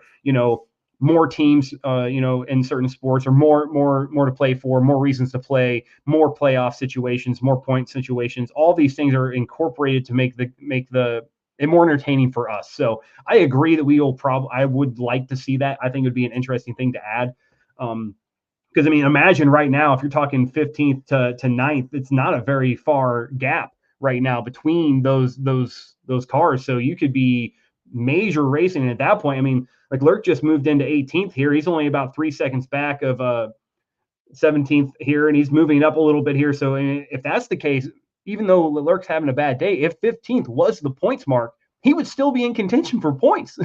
more teams, in certain sports are more to play for, more reasons to play, more playoff situations, more point situations. All these things are incorporated to make it more entertaining for us. So I agree that I would like to see that. I think it would be an interesting thing to add. Because imagine right now, if you're talking 15th to 9th, it's not a very far gap right now between those cars. So you could be major racing. And at that point, Leclerc just moved into 18th here. He's only about 3 seconds back of 17th here, and he's moving up a little bit here. So if that's the case, even though Leclerc's having a bad day, if 15th was the points mark, he would still be in contention for points.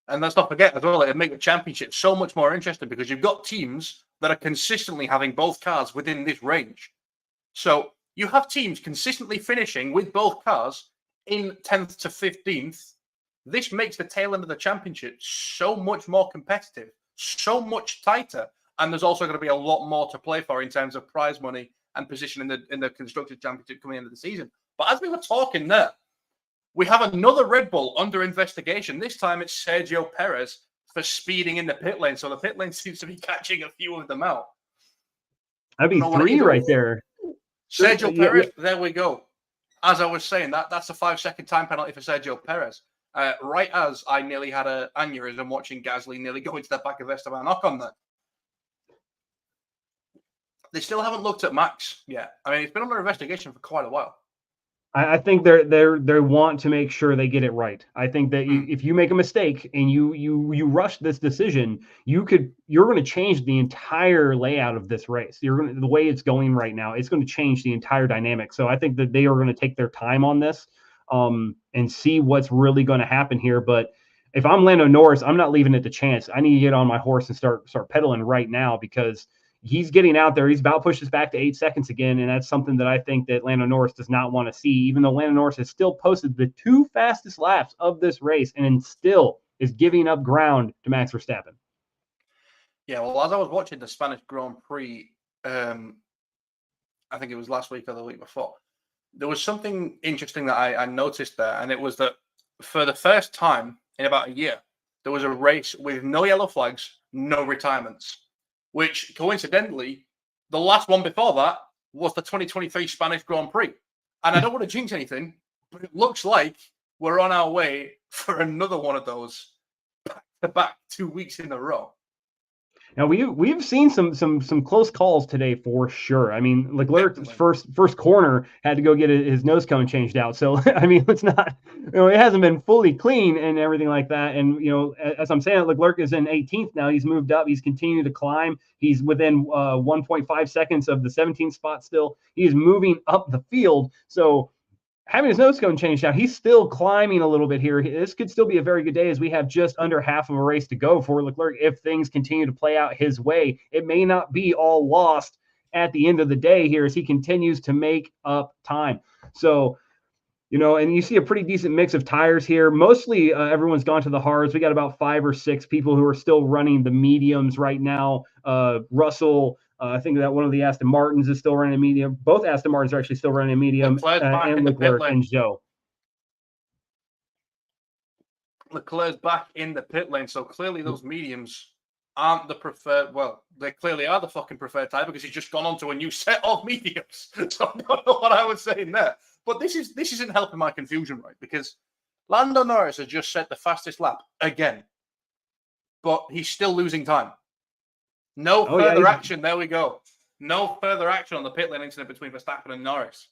And let's not forget as well, it'd make the championship so much more interesting because you've got teams that are consistently having both cars within this range. So you have teams consistently finishing with both cars in 10th to 15th. This makes the tail end of the championship so much more competitive, so much tighter. And there's also going to be a lot more to play for in terms of prize money and position in the Constructors' Championship coming into the season. But as we were talking there, we have another Red Bull under investigation. This time it's Sergio Perez for speeding in the pit lane. So the pit lane seems to be catching a few of them out. That'd be 3 right there. Sergio Perez, there we go. As I was saying, that's a 5-second time penalty for Sergio Perez. Right as I nearly had an aneurysm watching Gasly nearly go into the back of Esteban Ocon there. They still haven't looked at Max yet. It's been under investigation for quite a while. I think they want to make sure they get it right. I think that if you make a mistake and you rush this decision, you're going to change the entire layout of this race. The way it's going right now, it's going to change the entire dynamic. So I think that they are going to take their time on this and see what's really going to happen here. But if I'm Lando Norris, I'm not leaving it to chance. I need to get on my horse and start pedaling right now because he's getting out there. He's about pushes back to 8 seconds again, and that's something that I think that Lando Norris does not want to see, even though Lando Norris has still posted the 2 fastest laps of this race and still is giving up ground to Max Verstappen. Yeah, well, as I was watching the Spanish Grand Prix, I think it was last week or the week before, there was something interesting that I noticed there, and it was that for the first time in about a year, there was a race with no yellow flags, no retirements, which coincidentally, the last one before that was the 2023 Spanish Grand Prix. And I don't want to jinx anything, but it looks like we're on our way for another one of those back-to-back 2 weeks in a row. Now we've seen some close calls today for sure. I mean, Leclerc's first corner had to go get his nose cone changed out. So I mean, it's not, it hasn't been fully clean and everything like that. And as I'm saying, Leclerc is in 18th now. He's moved up. He's continued to climb. He's within 1.5 seconds of the 17th spot still. He's moving up the field. So having his nose cone changed out, he's still climbing a little bit here. This could still be a very good day as we have just under half of a race to go for Leclerc. If things continue to play out his way, it may not be all lost at the end of the day here as he continues to make up time. So, and you see a pretty decent mix of tires here. Mostly everyone's gone to the hards. We got about 5 or 6 people who are still running the mediums right now. Russell, I think that one of the Aston Martins is still running a medium. Both Aston Martins are actually still running a medium, and Leclerc and Zhou. Leclerc's back in the pit lane, so clearly those mediums aren't the preferred. Well, they clearly are the fucking preferred type because he's just gone on to a new set of mediums. So I don't know what I would say in there. But this isn't helping my confusion, right? Because Lando Norris has just set the fastest lap again, but he's still losing time. No further action. There we go. No further action on the pit lane incident between Verstappen and Norris.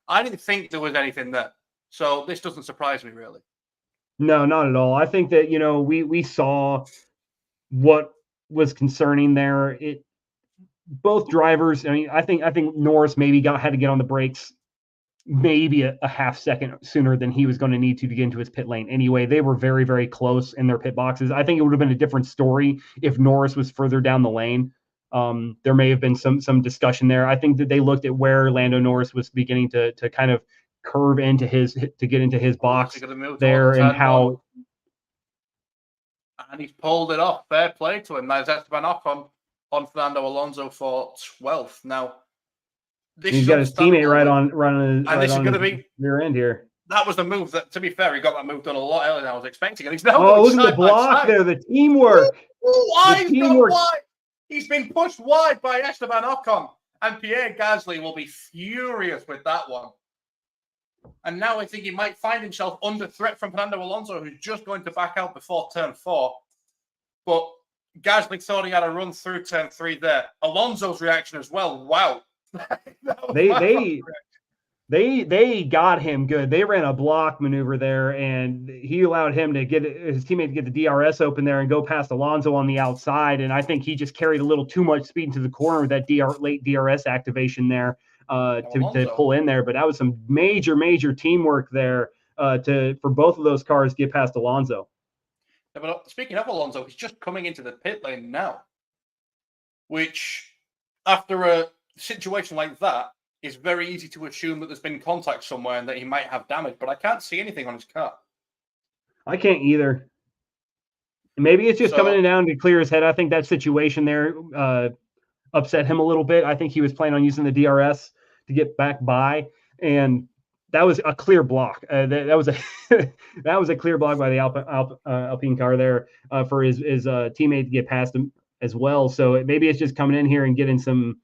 I didn't think there was anything there. So this doesn't surprise me, really. No, not at all. I think that, we saw what was concerning there. Both drivers, I mean, I think Norris maybe had to get on the brakes maybe a half second sooner than he was going to need to get into his pit lane. Anyway, they were very, very close in their pit boxes. I think it would have been a different story if Norris was further down the lane. There may have been some discussion there. I think that they looked at where Lando Norris was beginning to kind of curve into to get into his box there and how. And he's pulled it off. Fair play to him. There's Esteban Ocon on Fernando Alonso for 12th. Now, he's got his teammate right on this is going to be rear end here. That was the move that, to be fair, he got that move done a lot earlier than I was expecting. And he's now look at the block there, the teamwork. He's been pushed wide by Esteban Ocon, and Pierre Gasly will be furious with that one. And now I think he might find himself under threat from Fernando Alonso, who's just going to back out before turn 4. But Gasly thought he had a run through turn 3 there. Alonso's reaction as well. Wow. They got him good. They ran a block maneuver there, and he allowed him to get his teammate to get the DRS open there and go past Alonso on the outside. And I think he just carried a little too much speed into the corner with that late DRS activation there to pull in there. But that was some major teamwork there for both of those cars to get past Alonso. Yeah, but speaking of Alonso, he's just coming into the pit lane now, which after a situation like that, it's very easy to assume that there's been contact somewhere and that he might have damage, but I can't see anything on his car. I can't either. Maybe it's just coming down to clear his head. I think that situation there upset him a little bit. I think he was planning on using the DRS to get back by, and that was a clear block. That was a clear block by the Alpine car there for his teammate to get past him as well. So maybe it's just coming in here and getting some.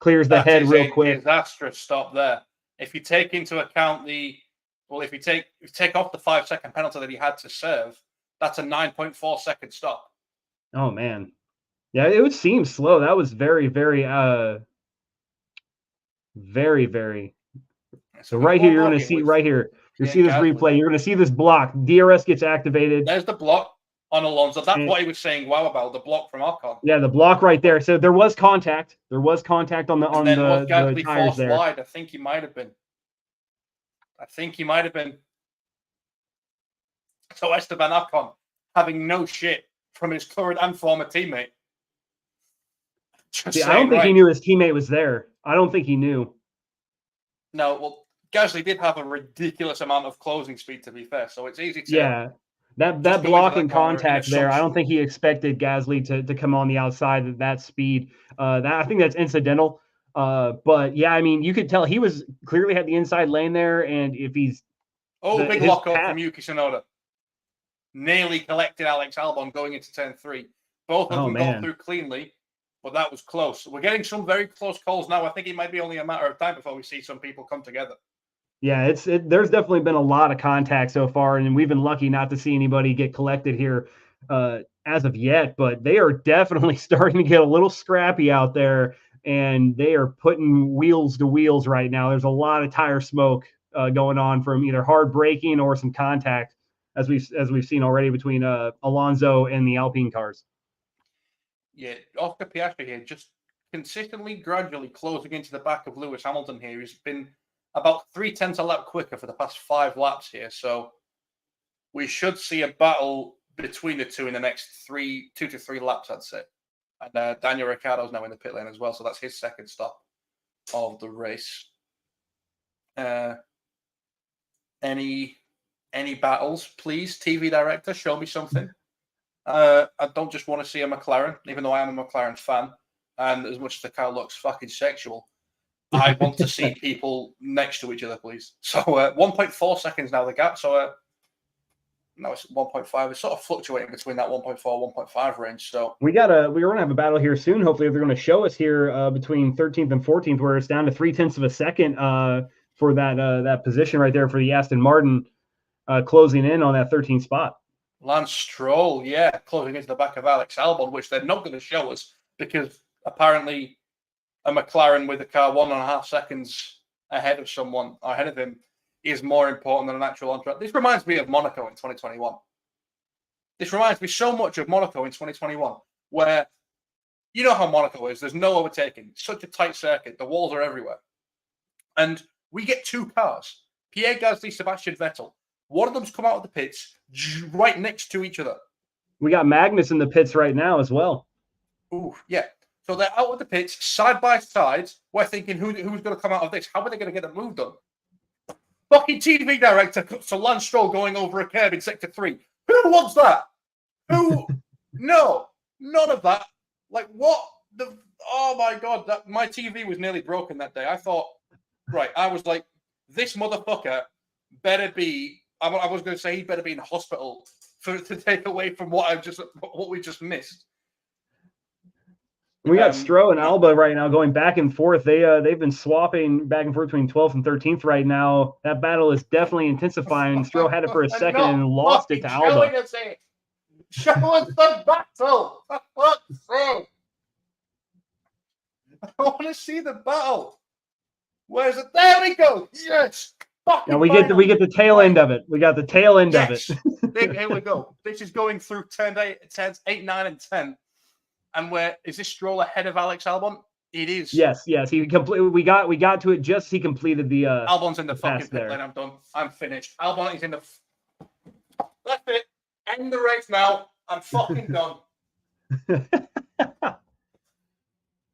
Clears the head real quick. Disastrous stop there. If you take into account if you take off the 5-second penalty that he had to serve, that's a 9.4 second stop. Oh man, yeah, it would seem slow. That was very. So right here, you're going to see right here. You see this replay. You're going to see this block. DRS gets activated. There's the block on Alonso. That's what he was saying wow about, the block from Ocon. Yeah, the block right there. So there was contact. There was contact on the tires there. Wide. I think he might have been. So Esteban Ocon having no shit from his current and former teammate. I don't think he knew his teammate was there. I don't think he knew. No, well, Gasly did have a ridiculous amount of closing speed, to be fair. So it's easy to... Yeah. That block and contact there, I don't think he expected Gasly to come on the outside at that speed. I think that's incidental. But yeah, I mean, you could tell he was clearly had the inside lane there, and if he's big lock up from Yuki Tsunoda, nearly collected Alex Albon going into turn 3. Both of them got through cleanly, but that was close. We're getting some very close calls now. I think it might be only a matter of time before we see some people come together. Yeah, there's definitely been a lot of contact so far, and we've been lucky not to see anybody get collected here as of yet. But they are definitely starting to get a little scrappy out there, and they are putting wheels to wheels right now. There's a lot of tire smoke going on from either hard braking or some contact, as we've seen already between Alonso and the Alpine cars. Yeah, Oscar Piastri here just consistently, gradually closing into the back of Lewis Hamilton here. He's been about 0.3 a lap quicker for the past 5 laps here. So we should see a battle between the two in the next 2 to 3 laps, I'd say. And Daniel Ricciardo's now in the pit lane as well. So that's his second stop of the race. Any battles, please, TV director, show me something. I don't just want to see a McLaren, even though I am a McLaren fan. And as much as the car looks fucking sexual, I want to see people next to each other, please. So 1.4 seconds now, the gap. So no, it's 1.5. It's sort of fluctuating between that 1.4, 1.5 range. So we're gonna have a battle here soon. Hopefully, they're going to show us here between 13th and 14th, where it's down to 0.3 of a second for that position right there for the Aston Martin closing in on that 13th spot. Lance Stroll, yeah, closing into the back of Alex Albon, which they're not going to show us because apparently a McLaren with a car 1.5 seconds ahead of him is more important than an actual on-track. This reminds me of Monaco in 2021. This reminds me so much of Monaco in 2021, where you know how Monaco is. There's no overtaking. It's such a tight circuit. The walls are everywhere. And we get 2 cars, Pierre Gasly, Sebastian Vettel. One of them's come out of the pits right next to each other. We got Magnus in the pits right now as well. Ooh, yeah. So they're out of the pits, side by side. We're thinking, who's going to come out of this? How are they going to get the move done? Fucking TV director cuts to Lance Stroll going over a curb in Sector 3. Who wants that? Who? No, none of that. Like, what? Oh, my God. My TV was nearly broken that day. I thought, right, I was like, this motherfucker better be, I was going to say he better be in hospital to take away from what we just missed. We got Stroll and Alba right now going back and forth. They've been swapping back and forth between 12th and 13th right now. That battle is definitely intensifying. Stroll had it for a second and lost it to Alba. Show us the battle! For fuck's sake! I want to see the battle. Where's it? There we go. Yes. Now we get the tail end of it. We got the tail end of it. Here we go. This is going through turns 8, 9, and 10. And is this Stroll ahead of Alex Albon? It is. Yes. He completed. We got to it just as he completed the. Albon's in the fucking pit lane. I'm done. I'm finished. Albon is in the. That's it. End the race now. I'm fucking done.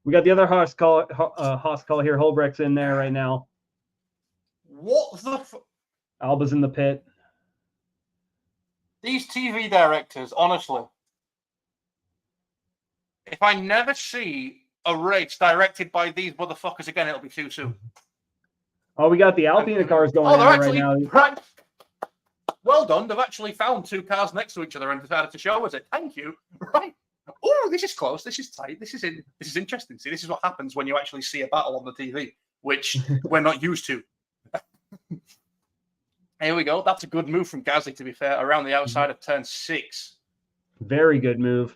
We got the other Haas call here. Holbrecht's in there right now. What the? Alba's in the pit. These TV directors, honestly. If I never see a race directed by these motherfuckers again, it'll be too soon. Oh, we got the Alpine cars going on right now. Right. Well done. They've actually found 2 cars next to each other and decided to show us it. Thank you. Right. Oh, this is close. This is tight. This is interesting. See, this is what happens when you actually see a battle on the TV, which we're not used to. Here we go. That's a good move from Gasly, to be fair, around the outside of turn 6. Very good move.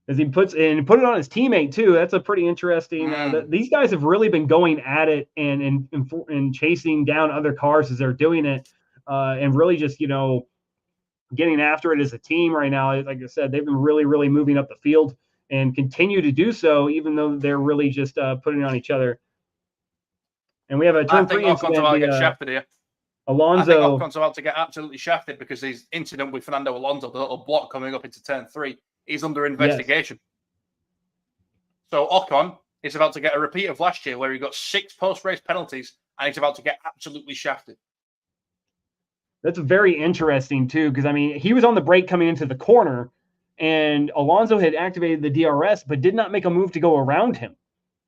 As he put it on his teammate too. That's a pretty interesting. These guys have really been going at it and chasing down other cars as they're doing it, and really just getting after it as a team right now. Like I said, they've been really, really moving up the field and continue to do so, even though they're really just putting on each other. And we have a turn 3 incident. About to get shafted here. Alonso. I think Ocon's about to get absolutely shafted because his incident with Fernando Alonso, the little block coming up into turn 3. Is under investigation. Yes. So Ocon is about to get a repeat of last year where he got 6 post-race penalties and he's about to get absolutely shafted. That's very interesting too, because he was on the brake coming into the corner and Alonso had activated the DRS but did not make a move to go around him.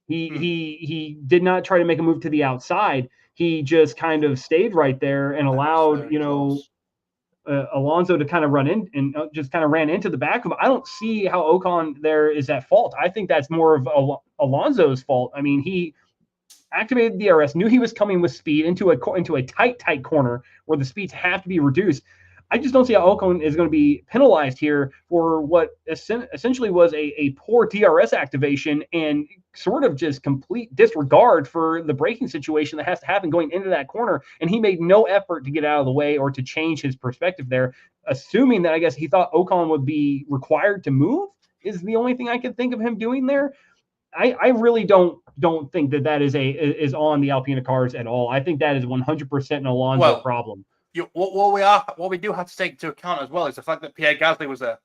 He did not try to make a move to the outside. He just kind of stayed right there and allowed, Alonso to kind of run in and just kind of ran into the back of him. I don't see how Ocon there is at fault. I think that's more of Alonso's fault. I mean, he activated the DRS, knew he was coming with speed into a tight corner where the speeds have to be reduced. I just don't see how Ocon is going to be penalized here for what essentially was a poor DRS activation and sort of just complete disregard for the braking situation that has to happen going into that corner. And he made no effort to get out of the way or to change his perspective there, assuming that I guess he thought Ocon would be required to move is the only thing I could think of him doing there. I really don't think that is on the Alpina cars at all. I think that is 100% an Alonso problem. What we do have to take into account as well is the fact that Pierre Gasly was there.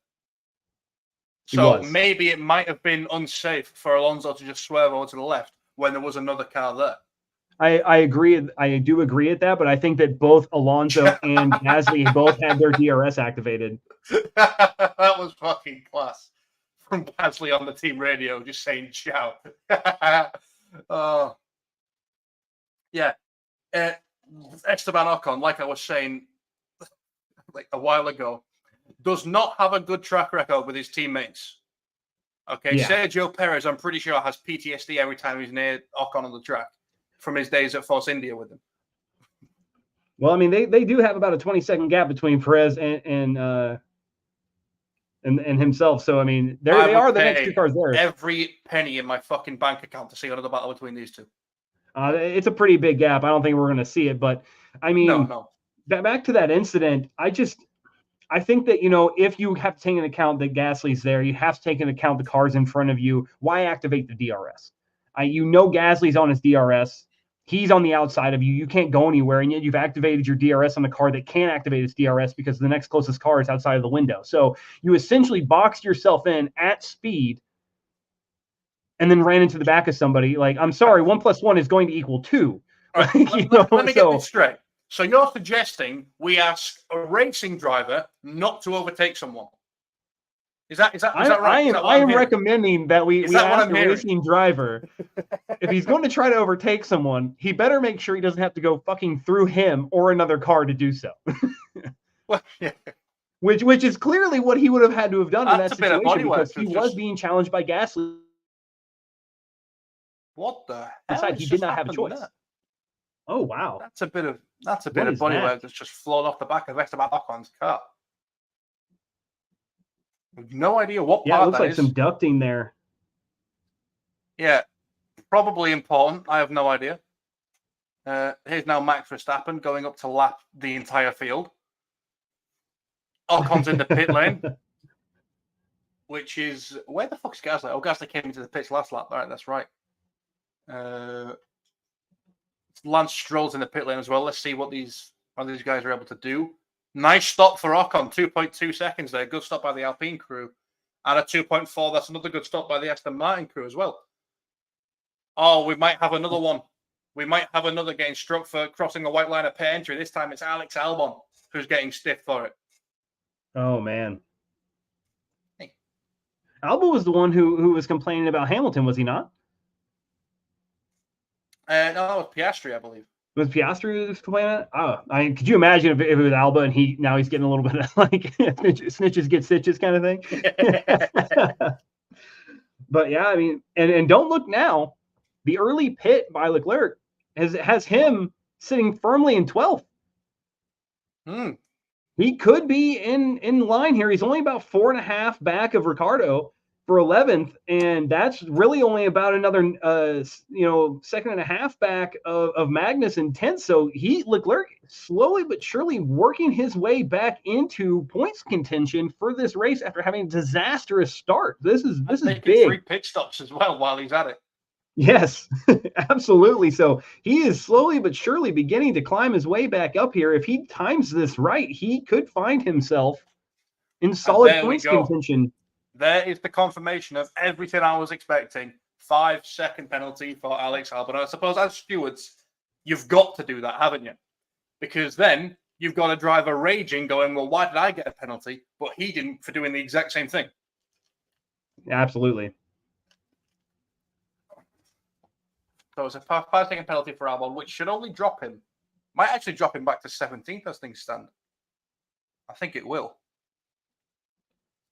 So maybe it might have been unsafe for Alonso to just swerve over to the left when there was another car there. I agree. I do agree at that, but I think that both Alonso and Gasly both had their DRS activated. That was fucking class. From Gasly on the team radio, just saying ciao. Yeah. Esteban Ocon, like I was saying like a while ago, does not have a good track record with his teammates. Okay, yeah. Sergio Perez, I'm pretty sure, has PTSD every time he's near Ocon on the track from his days at Force India with him. Well, I mean, they do have about a 20-second gap between Perez and himself. So, I mean, they are the next two cars there. Every penny in my fucking bank account to see another battle between these two. It's a pretty big gap. I don't think we're going to see it, but I mean, back to that incident, I think that, if you have to take into account that Gasly's there, you have to take into account the cars in front of you. Why activate the DRS? Gasly's on his DRS. He's on the outside of you. You can't go anywhere, and yet you've activated your DRS on the car that can't activate its DRS because the next closest car is outside of the window. So you essentially boxed yourself in at speed and then ran into the back of somebody. Like, I'm sorry, 1 + 1 is going to equal 2. Right, let me get this straight. So you're suggesting we ask a racing driver not to overtake someone? Is that right? I am recommending that we ask a racing driver, if he's going to try to overtake someone, he better make sure he doesn't have to go fucking through him or another car to do so. Well, yeah. Which is clearly what he would have had to have done in that situation because he was being challenged by Gasly. What the hell? Besides, he did not have a choice. There? Oh wow, that's a bit of bodywork that's just flown off the back of Esteban Ocon's car. No idea what part it looks that like is. Some ducting there. Yeah, probably important. I have no idea. Here's now Max Verstappen going up to lap the entire field. Ocon's in the pit lane, which is where the fuck's Gasly? Oh, Gasly came into the pits last lap. All right, that's right. Lance Stroll's in the pit lane as well. Let's see what these guys are able to do. Nice stop for Ocon, 2.2 seconds there. Good stop by the Alpine crew. And a 2.4, that's another good stop by the Aston Martin crew as well. Oh, we might have another one. We might have another getting struck for crossing a white line of pit entry. This time it's Alex Albon who's getting stiff for it. Oh, man. Hey. Albon was the one who was complaining about Hamilton, was he not? No, that was Piastri, I believe. Was Piastri who was complaining? Oh, could you imagine if it was Albon and he's getting a little bit of like snitches get stitches kind of thing? But yeah, I mean, and don't look now. The early pit by Leclerc has him sitting firmly in 12th. He could be in line here. He's only about 4.5 back of Ricciardo for 11th, and that's really only about another 2.5 back of Magnus in 10th. So Leclerc slowly but surely working his way back into points contention for this race after having a disastrous start. This is big. 3 pit stops as well while he's at it. Yes, absolutely. So he is slowly but surely beginning to climb his way back up here. If he times this right, he could find himself in solid points contention. There is the confirmation of everything I was expecting. 5-second penalty for Alex Albon. I suppose as stewards, you've got to do that, haven't you? Because then you've got a driver raging, going, well, why did I get a penalty, but he didn't, for doing the exact same thing? Absolutely. So it's a 5-second penalty for Albon, which should only drop him. Might actually drop him back to 17th as things stand. I think it will.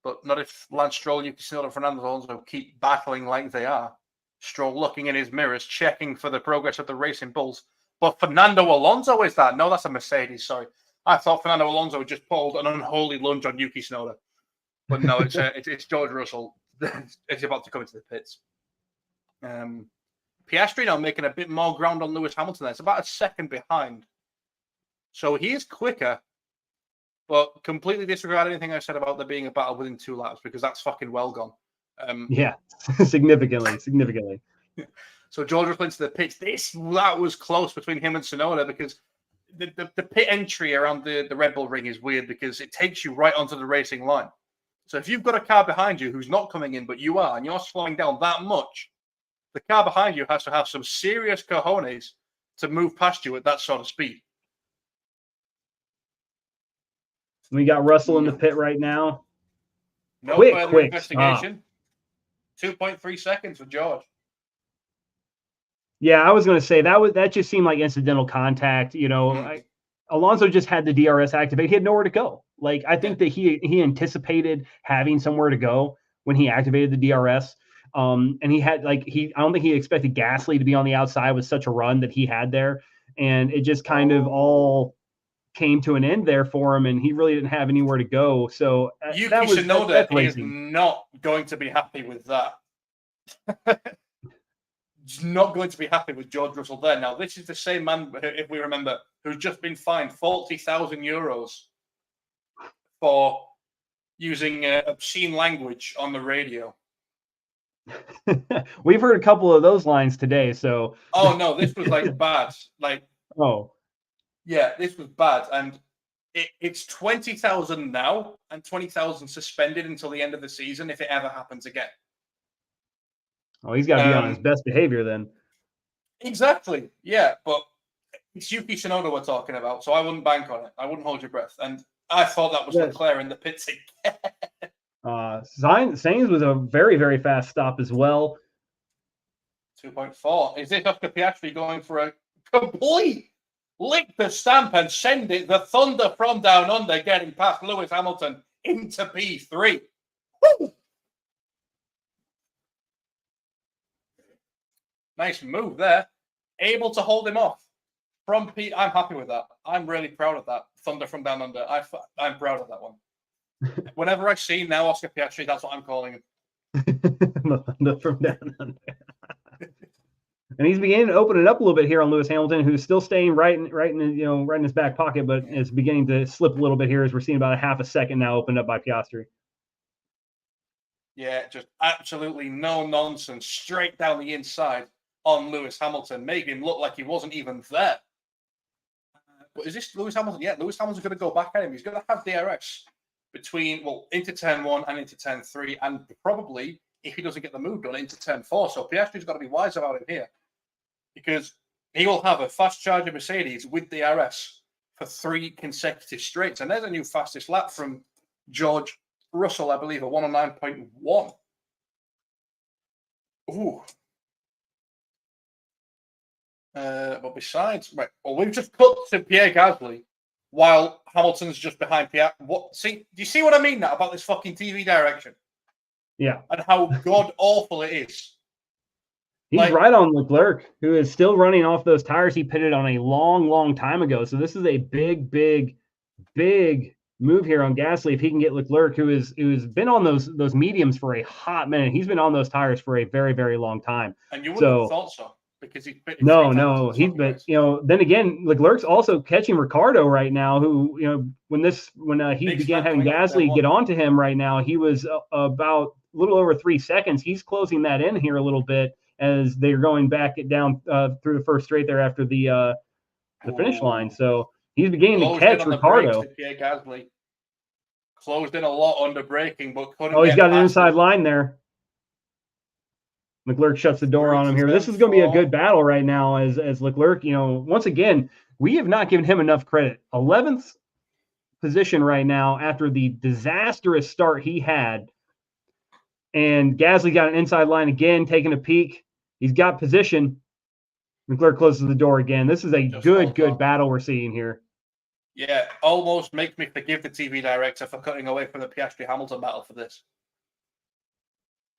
But not if Lance Stroll, Yuki Tsunoda, and Fernando Alonso keep battling like they are. Stroll looking in his mirrors, checking for the progress of the Racing Bulls. But Fernando Alonso is that? No, that's a Mercedes, sorry. I thought Fernando Alonso just pulled an unholy lunge on Yuki Tsunoda. But no, it's George Russell. It's about to come into the pits. Piastri now making a bit more ground on Lewis Hamilton there. It's about a second behind. So he is quicker, but completely disregard anything I said about there being a battle within 2 laps because that's fucking well gone. Yeah, significantly. So George Russell into the pits. That was close between him and Tsunoda because the pit entry around the Red Bull ring is weird because it takes you right onto the racing line. So if you've got a car behind you who's not coming in, but you are, and you're slowing down that much, the car behind you has to have some serious cojones to move past you at that sort of speed. We got Russell in the pit right now. No further investigation. 2.3 seconds for George. Yeah, I was going to say that just seemed like incidental contact. You know, Alonso just had the DRS activate. He had nowhere to go. Like I think that he anticipated having somewhere to go when he activated the DRS. And he had I don't think he expected Gasly to be on the outside with such a run that he had there, and it just kind of all came to an end there for him, and he really didn't have anywhere to go. So Yuki Tsunoda is not going to be happy with that. He's not going to be happy with George Russell there. Now, this is the same man, if we remember, who's just been fined 40,000 euros for using obscene language on the radio. We've heard a couple of those lines today. So, oh no, this was like bad. Like, oh, yeah, this was bad, and it's 20,000 now and 20,000 suspended until the end of the season if it ever happens again. Oh, he's got to be on his best behavior then. Exactly. Yeah, but it's Yuki Tsunoda we're talking about, so I wouldn't bank on it. I wouldn't hold your breath. And I thought that was Leclerc in the pits again. Sainz was a very, very fast stop as well. 2.4. Is this Oscar Piastri going for a complete lick the stamp and send it the thunder from down under, getting past Lewis Hamilton into P3? Woo! Nice move there. Able to hold him off from P. I'm happy with that. I'm really proud of that. Thunder from down under. I'm proud of that one. Whenever I see now Oscar Piastri, that's what I'm calling him. Thunder from down under. And he's beginning to open it up a little bit here on Lewis Hamilton, who's still staying right in his back pocket, but is beginning to slip a little bit here as we're seeing about a half a second now opened up by Piastri. Yeah, just absolutely no nonsense, straight down the inside on Lewis Hamilton, making him look like he wasn't even there. But is this Lewis Hamilton? Yeah, Lewis Hamilton's going to go back at him. He's going to have DRS into turn 1 and into turn 3, and probably, if he doesn't get the move done, into turn 4. So Piastri's got to be wise about it here, because he will have a fast charger Mercedes with DRS for 3 consecutive straights. And there's a new fastest lap from George Russell, I believe, a 109.1. Ooh. But besides, we've just cut to Pierre Gasly while Hamilton's just behind Pierre. Do you see what I mean now about this fucking TV direction? Yeah. And how god awful it is. He's right on Leclerc, who is still running off those tires he pitted on a long, long time ago. So this is a big, big, big move here on Gasly if he can get Leclerc, who's been on those mediums for a hot minute. He's been on those tires for a very, very long time. And you wouldn't have thought so. Because he's then again, Leclerc's also catching Ricciardo right now, who, when he began having Gasly get onto him right now, he was about a little over 3 seconds. He's closing that in here a little bit as they're going back down through the first straight there after the finish line. So he's beginning to catch Ricciardo. Pierre Gasly closed in a lot under braking, but couldn't. Oh, he's got an inside line there. Leclerc shuts the door on him here. This is going to be a good battle right now as Leclerc, once again, we have not given him enough credit. 11th position right now after the disastrous start he had. And Gasly got an inside line again, taking a peek. He's got position. Leclerc closes the door again. This is a good battle we're seeing here. Yeah, almost makes me forgive the TV director for cutting away from the Piastri-Hamilton battle for this.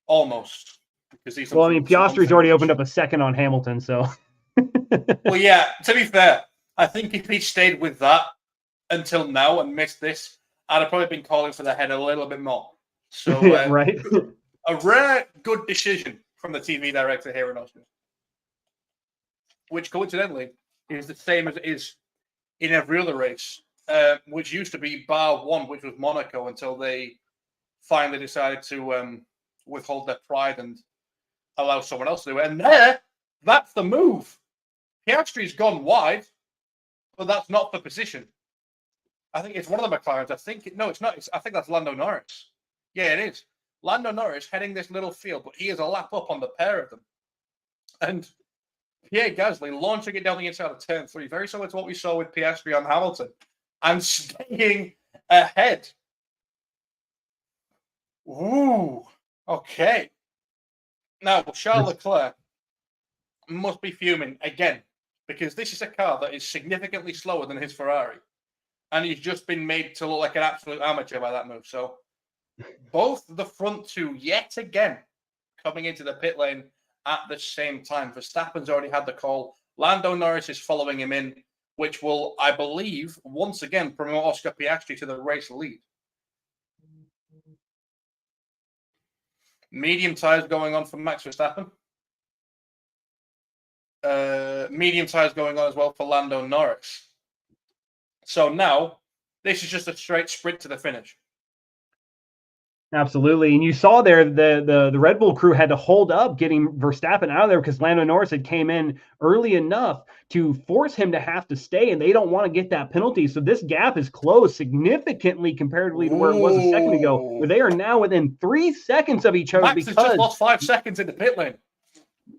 Almost. Because well, I mean, Piastri's already opened up a second on Hamilton, so. Well, yeah, to be fair, I think if he stayed with that until now and missed this, I'd have probably been calling for the head a little bit more. So, right. A rare good decision from the TV director here in Austria, which coincidentally is the same as it is in every other race, which used to be bar one, which was Monaco, until they finally decided to withhold their pride and allow someone else to do it. And that's the move. Piastri's gone wide, but that's not the position. I think it's one of the McLarens. No, it's not. I think that's Lando Norris. Yeah, it is. Lando Norris heading this little field, but he is a lap up on the pair of them. And Pierre Gasly launching it down the inside of turn 3, very similar to what we saw with Piastri on Hamilton, and staying ahead. Ooh, okay. Now, Charles Leclerc must be fuming again, because this is a car that is significantly slower than his Ferrari. And he's just been made to look like an absolute amateur by that move. So both the front two, yet again, coming into the pit lane at the same time. Verstappen's already had the call. Lando Norris is following him in, which will, I believe, once again promote Oscar Piastri to the race lead. Medium tyres going on for Max Verstappen. Medium tyres going on as well for Lando Norris. So now, this is just a straight sprint to the finish. Absolutely. And you saw there the Red Bull crew had to hold up getting Verstappen out of there because Lando Norris had came in early enough to force him to have to stay, and they don't want to get that penalty. So this gap is closed significantly comparatively to where it was a second ago, where they are now within 3 seconds of each other. Max has just lost 5 seconds in the pit lane.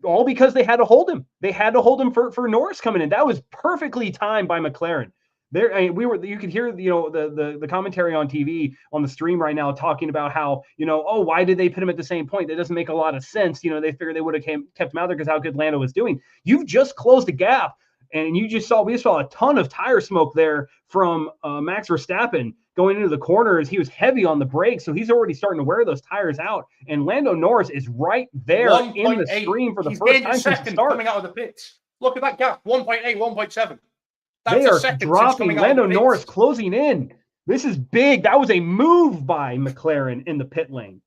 All because they had to hold him. They had to hold him for Norris coming in. That was perfectly timed by McLaren. There, I mean, you could hear, the commentary on TV on the stream right now talking about how, why did they put him at the same point? That doesn't make a lot of sense. They figured they would have kept him out there because how good Lando was doing. You've just closed the gap, and we just saw a ton of tire smoke there from Max Verstappen going into the corners. He was heavy on the brakes, so he's already starting to wear those tires out. And Lando Norris is right there in the stream for the first time since the start. Coming out of the pits. Look at that gap, 1.8, 1.7. They are dropping. Lando Norris closing in. This is big. That was a move by McLaren in the pit lane.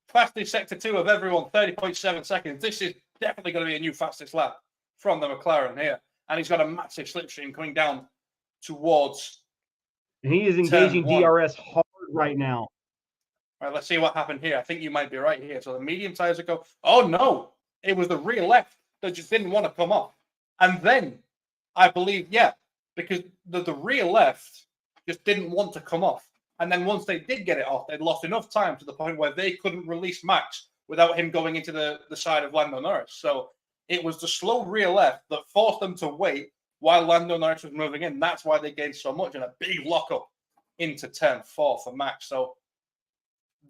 Fastest sector 2 of everyone, 30.7 seconds. This is definitely going to be a new fastest lap from the McLaren here. And he's got a massive slipstream coming down towards. And he is engaging DRS hard right now. All right, let's see what happened here. I think you might be right here. So the medium tires go. Oh, no. It was the rear left that just didn't want to come off. And then, I believe, because the rear left just didn't want to come off. And then once they did get it off, they'd lost enough time to the point where they couldn't release Max without him going into the side of Lando Norris. So it was the slow rear left that forced them to wait while Lando Norris was moving in. That's why they gained so much, and a big lockup into turn 4 for Max. So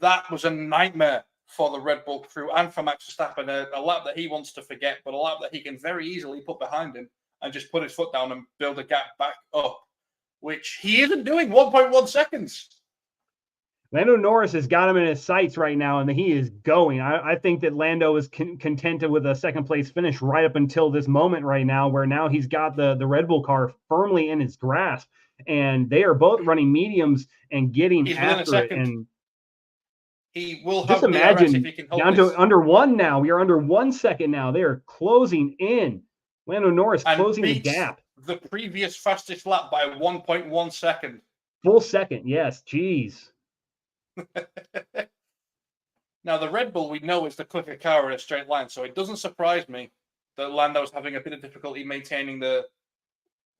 that was a nightmare for the Red Bull crew and for Max Verstappen, a lap that he wants to forget, but a lap that he can very easily put behind him and just put his foot down and build a gap back up, which he isn't doing. 1.1 seconds. Lando Norris has got him in his sights right now, and he is going. I think that Lando is contented with a second-place finish right up until this moment right now, where now he's got the Red Bull car firmly in his grasp, and they are both running mediums and getting after it. And he will have just imagine if he can hold down this. to under 1 now. We are under 1 second now. They are closing in. Lando Norris closing the gap. The previous fastest lap by 1.1 second. Full second, yes. Jeez. Now, the Red Bull we know is the quicker car in a straight line, so it doesn't surprise me that Lando's having a bit of difficulty maintaining the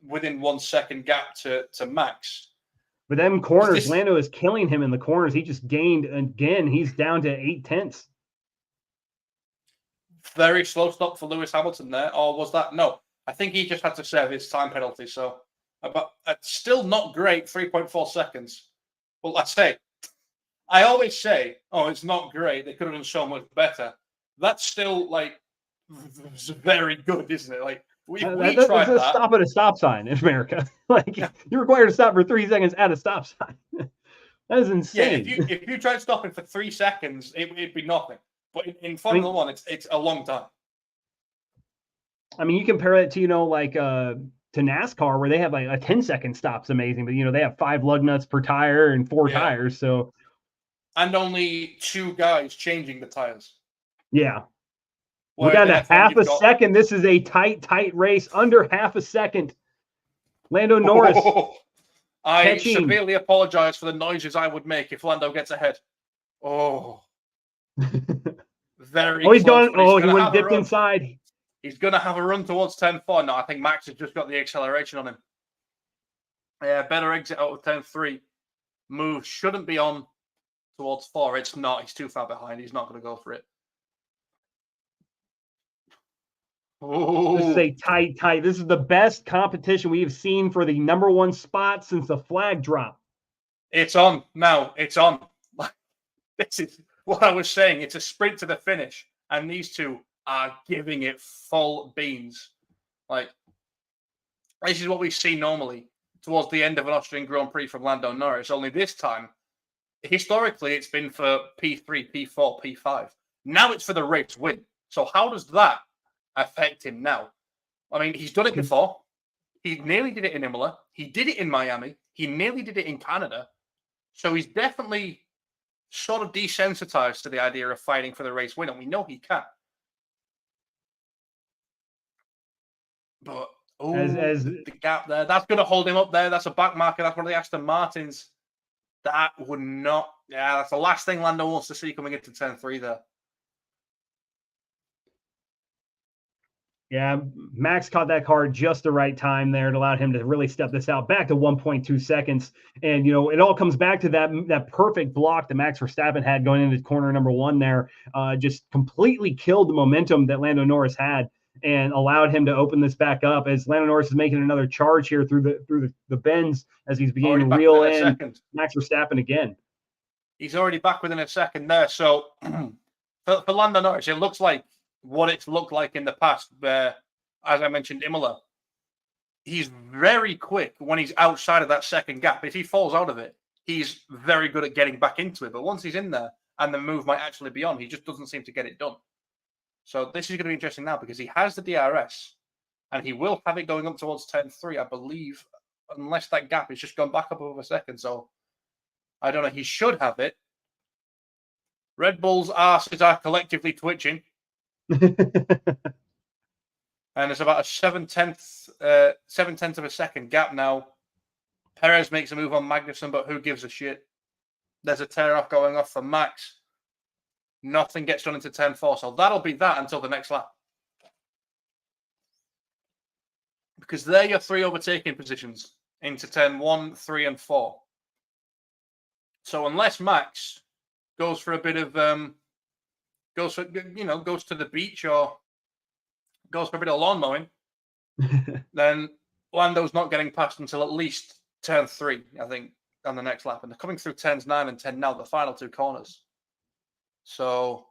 within 1 second gap to Max. But them corners, Lando is killing him in the corners. He just gained again. He's down to 0.8. Very slow stop for Lewis Hamilton there, or was that? No, I think he just had to serve his time penalty. So, but still not great, 3.4 seconds. Well, I always say, oh, it's not great. They could have done so much better. That's still very good, isn't it? Like We That's tried a that. stop at a stop sign in America. Like you're required to stop for 3 seconds at a stop sign. That is insane. Yeah, if you tried stopping for 3 seconds, it'd be nothing. But in Formula One, it's a long time. I mean, you compare it to to NASCAR where they have like a 10-second stop's amazing, but they have 5 lug nuts per tire and 4 tires, so and only 2 guys changing the tires. Yeah. We're down to half a second. This is a tight race, under half a second. Lando Norris. I severely apologize for the noises I would make if Lando gets ahead. Oh. Very he's gone. He went dipped inside. He's going to have a run towards 10-4. No, I think Max has just got the acceleration on him. Yeah, better exit out of 10-3. Move shouldn't be on towards 4. It's not. He's too far behind. He's not going to go for it. Oh. This is a tight. This is the best competition we have seen for the #1 spot since the flag drop. It's on now. It's on. This is what I was saying. It's a sprint to the finish, and these two are giving it full beans. Like, this is what we see normally towards the end of an Austrian Grand Prix from Lando Norris. Only this time, historically, it's been for P3, P4, P5. Now it's for the race win. So how does that affect him now? I mean, he's done it before. He nearly did it in Imola. He did it in Miami. He nearly did it in Canada. So he's definitely sort of desensitized to the idea of fighting for the race win, and we know he can. But as the gap there, that's going to hold him up there. That's a back marker. That's one of the Aston Martins. That would not. Yeah, that's the last thing Lando wants to see coming into 10-3 there. Yeah, Max caught that car just the right time there. It allowed him to really step this out back to 1.2 seconds. And, it all comes back to that perfect block that Max Verstappen had going into corner #1 there. Just completely killed the momentum that Lando Norris had and allowed him to open this back up as Lando Norris is making another charge here through the bends as he's beginning to reel in Max Verstappen again. He's already back within a second there. So for Lando Norris, it looks like what it's looked like in the past, as I mentioned, Imola. He's very quick when he's outside of that second gap. If he falls out of it, he's very good at getting back into it. But once he's in there and the move might actually be on, he just doesn't seem to get it done. So this is going to be interesting now because he has the DRS and he will have it going up towards 10-3, I believe, unless that gap has just gone back up over a second. So I don't know. He should have it. Red Bull's asses are collectively twitching. And it's about a 7/10 of a second gap now. Perez makes a move on Magnussen, but who gives a shit? There's a tear off going off for Max. Nothing gets done into 10-4, so that'll be that until the next lap. Because they're your 3 overtaking positions into 10-1, 3, and 4. So unless Max goes for a bit of goes to the beach or goes for a bit of lawn mowing, then Lando's not getting past until at least 10-3, I think, on the next lap. And they're coming through 10-9 and 10 now, the final 2 corners. So,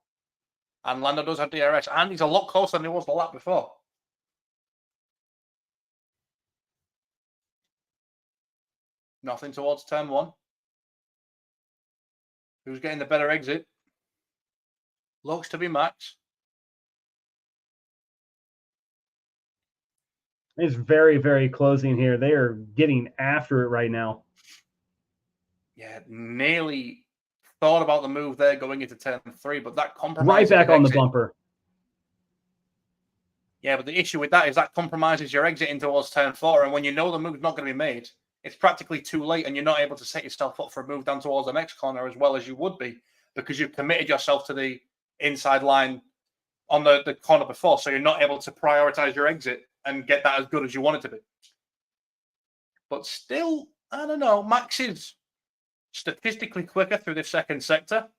and Lando does have DRS, and he's a lot closer than he was the lap before. Nothing towards 10-1. Who's getting the better exit? Looks to be Max. It's very, very closing here. They are getting after it right now. Yeah, nearly thought about the move there going into 10-3, but that compromises right back on the bumper. Yeah, but the issue with that is that compromises your exit in towards 10-4, and when you know the move's not going to be made, it's practically too late, and you're not able to set yourself up for a move down towards the next corner as well as you would be, because you've committed yourself to the inside line on the corner before, so you're not able to prioritize your exit and get that as good as you want it to be. But still, I don't know, Max is statistically quicker through this second sector,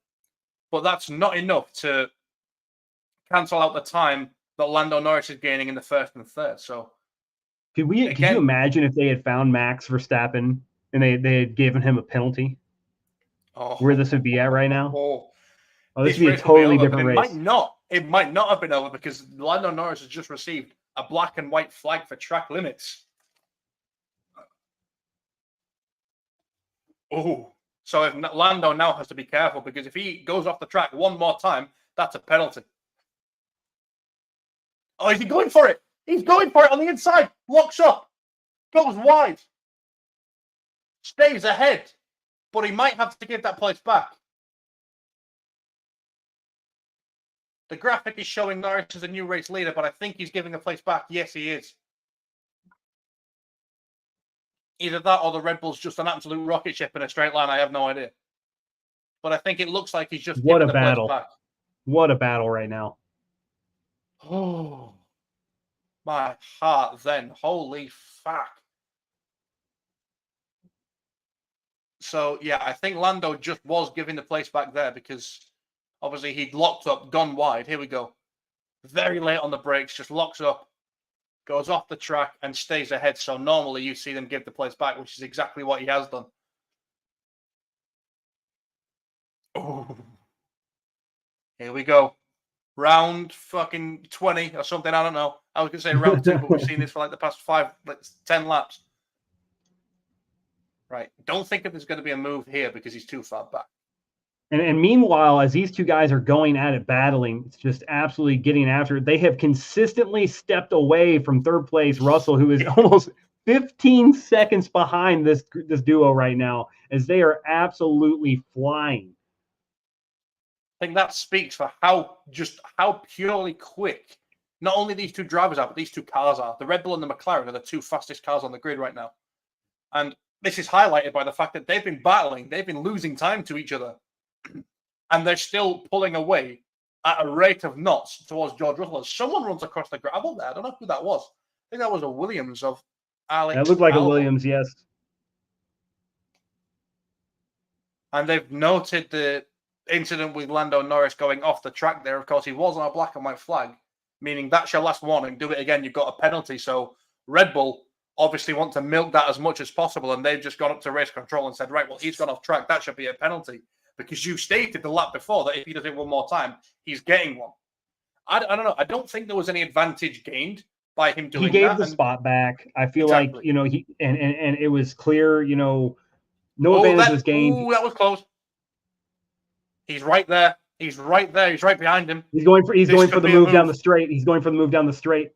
but that's not enough to cancel out the time that Lando Norris is gaining in the first and third. So could you imagine if they had found Max Verstappen and they had given him a penalty? Where this would be at right now? This would be a totally different race. It might not have been over because Lando Norris has just received a black and white flag for track limits. Oh, so if Lando now has to be careful, because if he goes off the track one more time, that's a penalty. Oh, is he going for it? He's going for it on the inside. Locks up. Goes wide. Stays ahead. But he might have to give that place back. The graphic is showing Norris as a new race leader, but I think he's giving the place back. Yes, he is. Either that or the Red Bull's just an absolute rocket ship in a straight line. I have no idea. But I think it looks like he's just giving the place back. What a battle right now. Oh, my heart then. Holy fuck. So, yeah, I think Lando just was giving the place back there because obviously he'd locked up, gone wide. Here we go. Very late on the brakes, just locks up, goes off the track and stays ahead. So normally you see them give the place back, which is exactly what he has done. Oh. Here we go. Round fucking 20 or something. I don't know. I was going to say round 2, but we've seen this for like the past 10 laps. Right. Don't think if there's going to be a move here because he's too far back. And meanwhile, as these two guys are going at it, battling, it's just absolutely getting after it. They have consistently stepped away from third place Russell, who is almost 15 seconds behind this duo right now, as they are absolutely flying. I think that speaks for how purely quick not only these two drivers are, but these two cars are. The Red Bull and the McLaren are the two fastest cars on the grid right now. And this is highlighted by the fact that they've been battling, they've been losing time to each other. And they're still pulling away at a rate of knots towards George Russell. As someone runs across the gravel there. I don't know who that was. I think that was a Williams of Alex. That looked like a Williams, yes. And they've noted the incident with Lando Norris going off the track there. Of course, he was on a black and white flag, meaning that's your last warning. Do it again, you've got a penalty. So Red Bull obviously want to milk that as much as possible, and they've just gone up to race control and said, right, well, he's gone off track. That should be a penalty. Because you stated the lap before that if he does it one more time, he's getting one. I don't know. I don't think there was any advantage gained by him doing that. He gave the spot back. I feel like, he and it was clear, no advantage was gained. That was close. He's right there. He's right there. He's right behind him. He's going for the move down the straight. He's going for the move down the straight.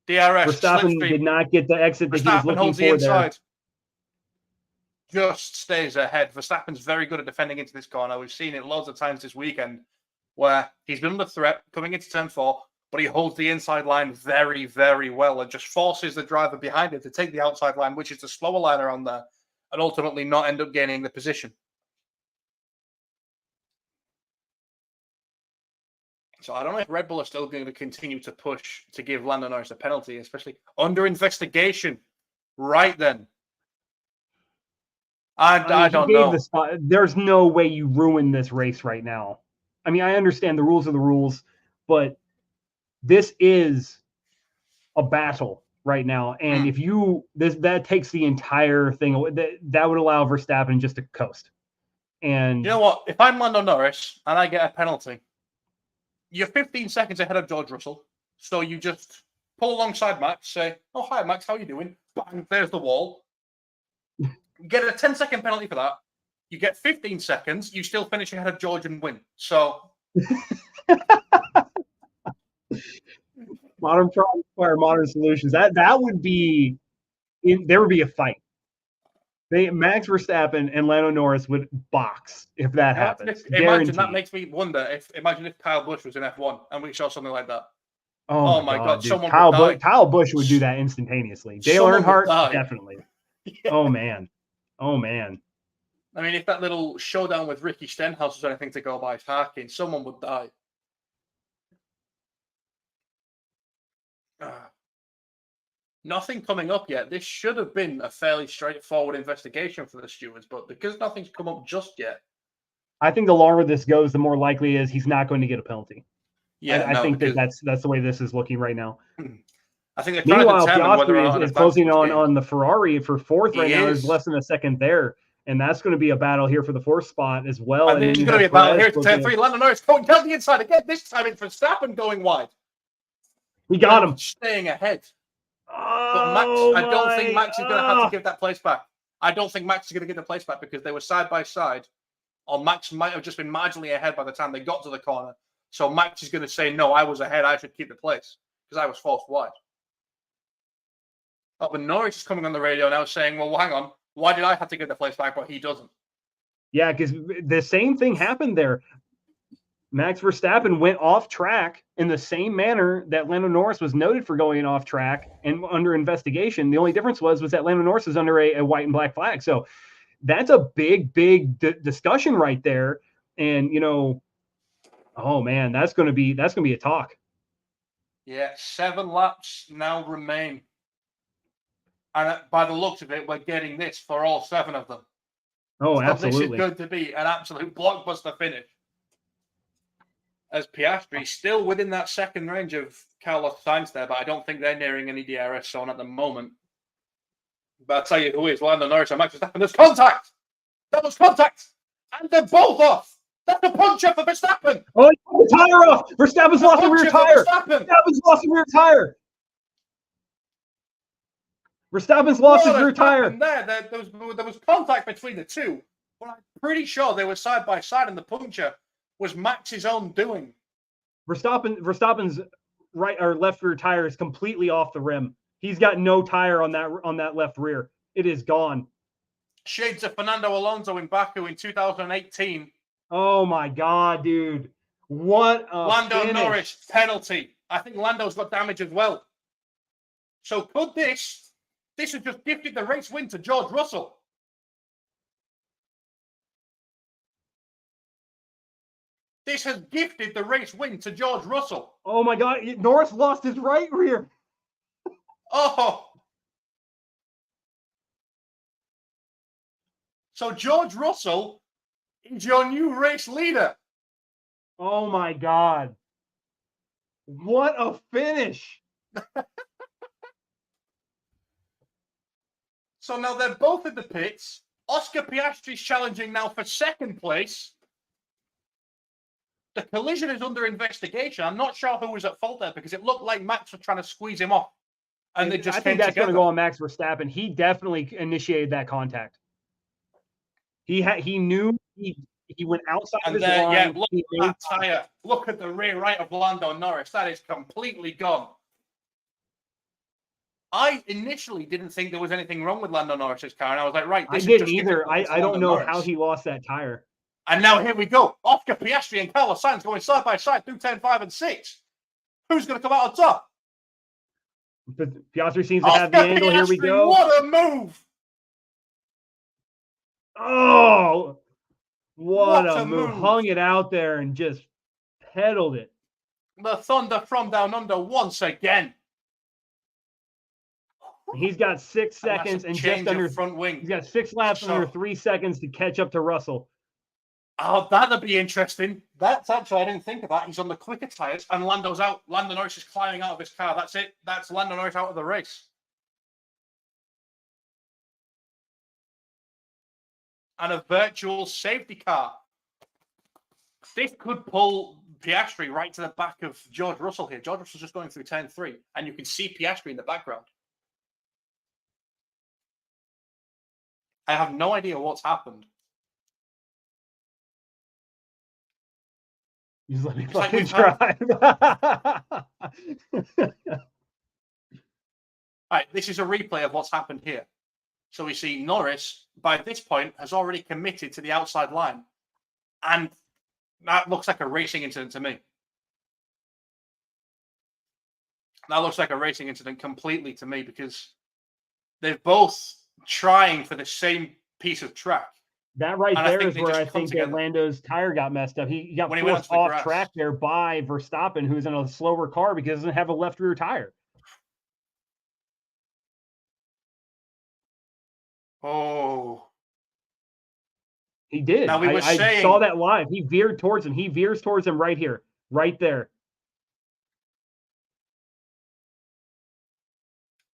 DRS. Verstappen did not get the exit that he was looking for there. Just stays ahead. Verstappen's very good at defending into this corner. We've seen it loads of times this weekend where he's been under threat coming into turn 4, but he holds the inside line very, very well and just forces the driver behind him to take the outside line, which is the slower line around there, and ultimately not end up gaining the position. So I don't know if Red Bull are still going to continue to push to give Lando Norris a penalty, especially under investigation right then. I don't know. There's no way you ruin this race right now. I mean, I understand the rules are the rules, but this is a battle right now. And if that takes the entire thing away, that would allow Verstappen just to coast. And you know what? If I'm Lando Norris and I get a penalty, you're 15 seconds ahead of George Russell. So you just pull alongside Max, say, "Oh, hi, Max, how are you doing?" Bang, there's the wall. Get a 10-second penalty for that. You get 15 seconds. You still finish ahead of George and win. So modern problems require modern solutions. That would be there would be a fight. Max Verstappen and Lando Norris would box if that happens. Imagine that makes me wonder imagine if Kyle Busch was in F1 and we saw something like that. Oh my God. Someone Kyle Busch would do that instantaneously. Dale Earnhardt, definitely. Yeah. Oh man. I mean, if that little showdown with Ricky Stenhouse was anything to go by, fucking someone would die. Nothing coming up yet. This should have been a fairly straightforward investigation for the stewards, but because nothing's come up just yet. I think the longer this goes, the more likely is he's not going to get a penalty. Yeah, I think that's the way this is looking right now. I think meanwhile, Piastri is closing on the Ferrari for fourth right now. There's less than a second there, and that's going to be a battle here for the fourth spot as well. And then it's going to be a battle here to turn 3. Lando Norris going down the inside again. This time it's Verstappen going wide. He got him. Staying ahead. Oh, but Max, I don't think Max is going to have to give that place back. I don't think Max is going to give the place back because they were side by side, or Max might have just been marginally ahead by the time they got to the corner. So Max is going to say, no, I was ahead. I should keep the place because I was forced wide. Oh, but Norris is coming on the radio now saying, well, hang on. Why did I have to give the place back, but he doesn't? Yeah, because the same thing happened there. Max Verstappen went off track in the same manner that Lando Norris was noted for going off track and under investigation. The only difference was that Lando Norris is under a white and black flag. So that's a big discussion right there. And, you know, oh man, that's going to be a talk. Yeah, 7 laps now remain. And by the looks of it, we're getting this for all 7 of them. Oh, so absolutely. This is going to be an absolute blockbuster finish. As Piastri still within that second range of Carlos Sainz there, but I don't think they're nearing any DRS zone at the moment. But I'll tell you who is Lando Norris and Max Verstappen. There's contact! That was contact! And they're both off! That's a puncher for Verstappen! Oh, he got the tire off! Verstappen's lost the rear tire! Verstappen's lost the rear tire! Verstappen's lost his rear tire. There was contact between the two, but I'm pretty sure they were side by side, and the puncture was Max's own doing. Verstappen's right or left rear tire is completely off the rim. He's got no tire on that left rear. It is gone. Shades of Fernando Alonso in Baku in 2018. Oh my God, dude! What a Lando finish. Norris penalty. I think Lando's got damage as well. So could this has just gifted the race win to George Russell. This has gifted the race win to George Russell. Oh my God, Norris lost his right rear. Oh. So George Russell is your new race leader. Oh my God. What a finish. So now they're both in the pits. Oscar Piastri's challenging now for second place. The collision is under investigation. I'm not sure who was at fault there because it looked like Max was trying to squeeze him off. And they just I think that's going to go on Max Verstappen. He definitely initiated that contact. He knew he went outside of his line. Yeah, look at that tire. Look at the rear right of Lando Norris. That is completely gone. I initially didn't think there was anything wrong with Lando Norris's car, and I was like, right. I didn't either. I don't know how he lost that tire. And now here we go. Oscar Piastri and Carlos Sainz going side by side through 10, 5, and 6. Who's going to come out on top? Piastri seems to have the angle. Here we go. What a move! Oh, what a move. Hung it out there and just pedaled it. The thunder from down under once again. He's got 6 seconds and just under front wing. He's got 6 laps under 3 seconds to catch up to Russell. Oh, that'd be interesting. That's actually, I didn't think of that. He's on the quicker tires and Lando's out. Lando Norris is climbing out of his car. That's it. That's Lando Norris out of the race. And a virtual safety car. This could pull Piastri right to the back of George Russell here. George Russell's just going through 10-3, and you can see Piastri in the background. I have no idea what's happened. Just let me fucking drive. All right, this is a replay of what's happened here. So we see Norris, by this point, has already committed to the outside line. And that looks like a racing incident to me. That looks like a racing incident completely to me because they're both trying for the same piece of track. That right there is where I think that Lando's tire got messed up. He got forced off track there by Verstappen, who's in a slower car because he doesn't have a left rear tire. Oh. He did. Now I saw that live. He veered towards him. He veers towards him right here, right there.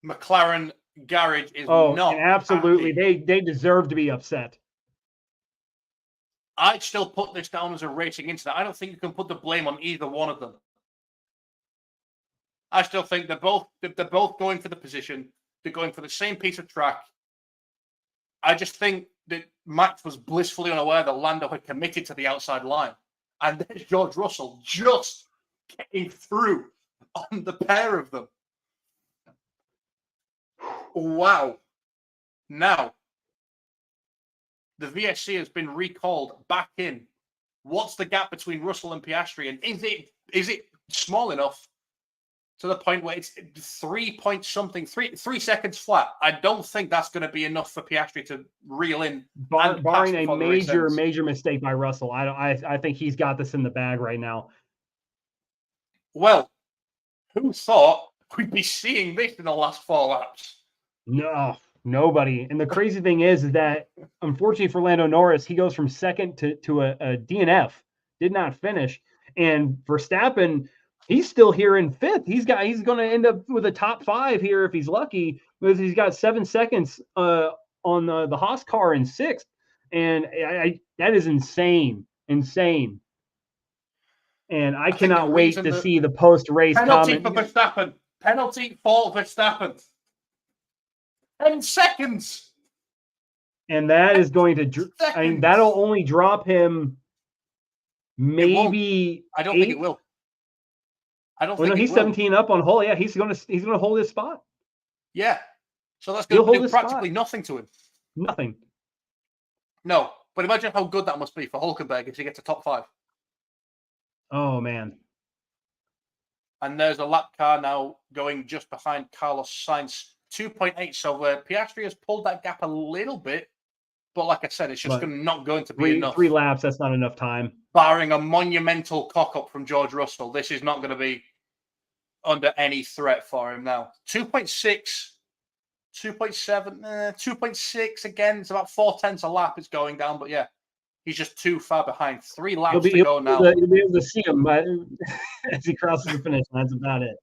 McLaren garage is not and absolutely happy. They deserve to be upset. I'd still put this down as a racing incident. I don't think you can put the blame on either one of them. I still think they're both going for the position. They're going for the same piece of track. I just think that Max was blissfully unaware that Lando had committed to the outside line. And there's George Russell just getting through on the pair of them. Wow. Now, the VSC has been recalled back in. What's the gap between Russell and Piastri? And is it small enough to the point where it's 3 seconds flat? I don't think that's going to be enough for Piastri to reel in. Barring a major mistake by Russell, I think he's got this in the bag right now. Well, who thought we'd be seeing this in the last 4 laps? No, nobody. And the crazy thing is that, unfortunately for Lando Norris, he goes from second to a DNF, did not finish. And Verstappen, he's still here in 5th. He's going to end up with a top 5 here if he's lucky, because he's got 7 seconds on the Haas car in 6th. And that is insane. And I cannot wait to see the post-race penalty comment. For Verstappen. Penalty for Verstappen. 10 seconds. And that is going to, that'll only drop him maybe. I don't think it will. I don't think no, he's 17 up on Hull. Yeah, he's going to hold his spot. Yeah. So that's going to do practically nothing to him. Nothing. No. But imagine how good that must be for Hülkenberg if he gets a top 5. Oh, man. And there's a lap car now going just behind Carlos Sainz. 2.8. So Piastri has pulled that gap a little bit. But like I said, it's just not going to be enough. 3 laps, that's not enough time. Barring a monumental cock-up from George Russell, this is not going to be under any threat for him now. 2.6, 2.7, 2.6 again. It's about 4/10 a lap. It's going down, but yeah, he's just too far behind. 3 laps to go now. You'll be able to see him as he crosses the finish. That's about it.